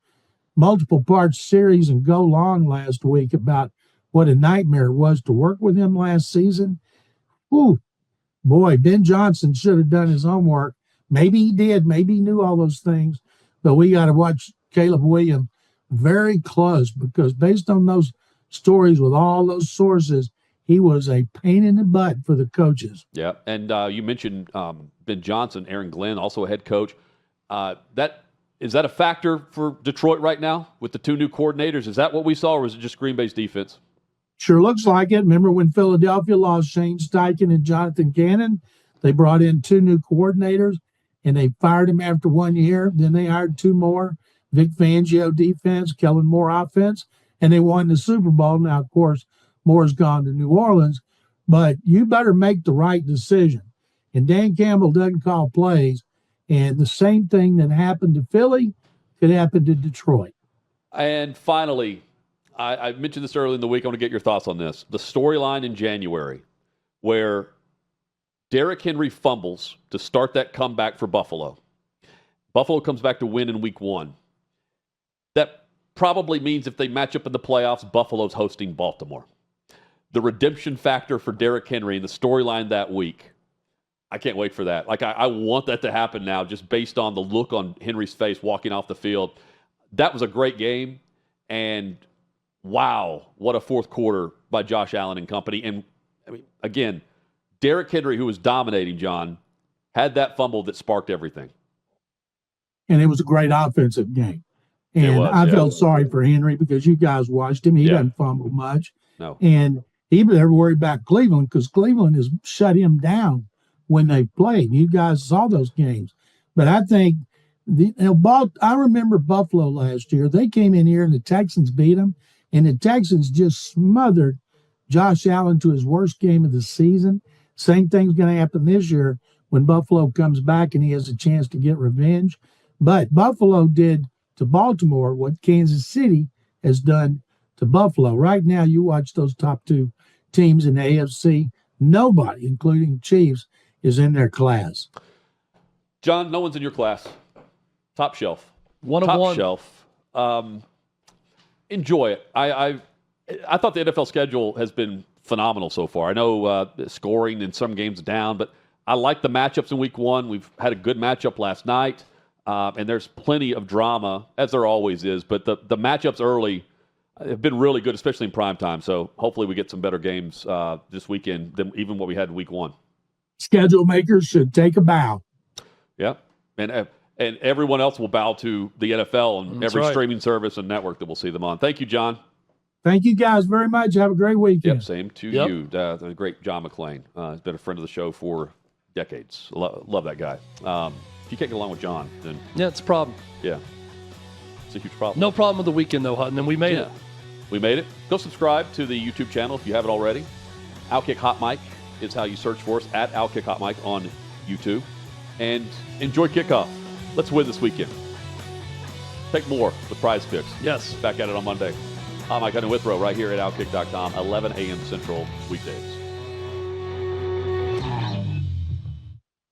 multiple part series and Go Long last week about what a nightmare it was to work with him last season, whew, boy, Ben Johnson should have done his homework. Maybe he did. Maybe he knew all those things. But we got to watch Caleb Williams very close, because based on those stories with all those sources, he was a pain in the butt for the coaches. Yeah, and you mentioned Ben Johnson, Aaron Glenn, also a head coach. Is that a factor for Detroit right now with the two new coordinators? Is that what we saw, or was it just Green Bay's defense? Sure looks like it. Remember when Philadelphia lost Shane Steichen and Jonathan Gannon? They brought in two new coordinators, and they fired him after 1 year. Then they hired two more, Vic Fangio defense, Kellen Moore offense, and they won the Super Bowl. Now, of course, Moore's gone to New Orleans, but you better make the right decision. And Dan Campbell doesn't call plays, and the same thing that happened to Philly could happen to Detroit. And finally, I mentioned this early in the week. I want to get your thoughts on this. The storyline in January where Derrick Henry fumbles to start that comeback for Buffalo. Buffalo comes back to win in week 1. That probably means if they match up in the playoffs, Buffalo's hosting Baltimore. The redemption factor for Derrick Henry and the storyline that week, I can't wait for that. Like, I want that to happen now, just based on the look on Henry's face walking off the field. That was a great game, and wow, what a fourth quarter by Josh Allen and company. And, I mean, again, Derrick Henry, who was dominating, John, had that fumble that sparked everything. And it was a great offensive game. And I felt sorry for Henry, because you guys watched him. He doesn't fumble much. No. And he never worried about Cleveland, because Cleveland has shut him down when they played. You guys saw those games. But I think, I remember Buffalo last year. They came in here and the Texans beat them. And the Texans just smothered Josh Allen to his worst game of the season. Same thing's going to happen this year when Buffalo comes back and he has a chance to get revenge. But Buffalo did to Baltimore what Kansas City has done to Buffalo. Right now, you watch those top two teams in the AFC, nobody, including Chiefs, is in their class. John, no one's in your class. Top shelf. One of top one. Shelf. Enjoy it. I thought the NFL schedule has been phenomenal so far. I know scoring in some games down, but I like the matchups in week 1. We've had a good matchup last night, and there's plenty of drama, as there always is. But the matchups early have been really good, especially in prime time. So hopefully we get some better games this weekend than even what we had in week 1. Schedule makers should take a bow. Yeah, and everyone else will bow to the NFL and every streaming service and network that we'll see them on. Thank you, John. Thank you guys very much. Have a great weekend. Yep, same to you. The great John McClain. He's been a friend of the show for decades. Love that guy. If you can't get along with John, then it's a problem. Yeah, it's a huge problem. No problem with the weekend, though, Hutton, and we made it. We made it. Go subscribe to the YouTube channel if you haven't already. OutKick Hot Mic is how you search for us, at OutKick Hot Mic on YouTube. And enjoy kickoff. Let's win this weekend. Take more with Prize Picks. Yes. Back at it on Monday. I'm Mike Withrow right here at OutKick.com, 11 a.m. Central weekdays.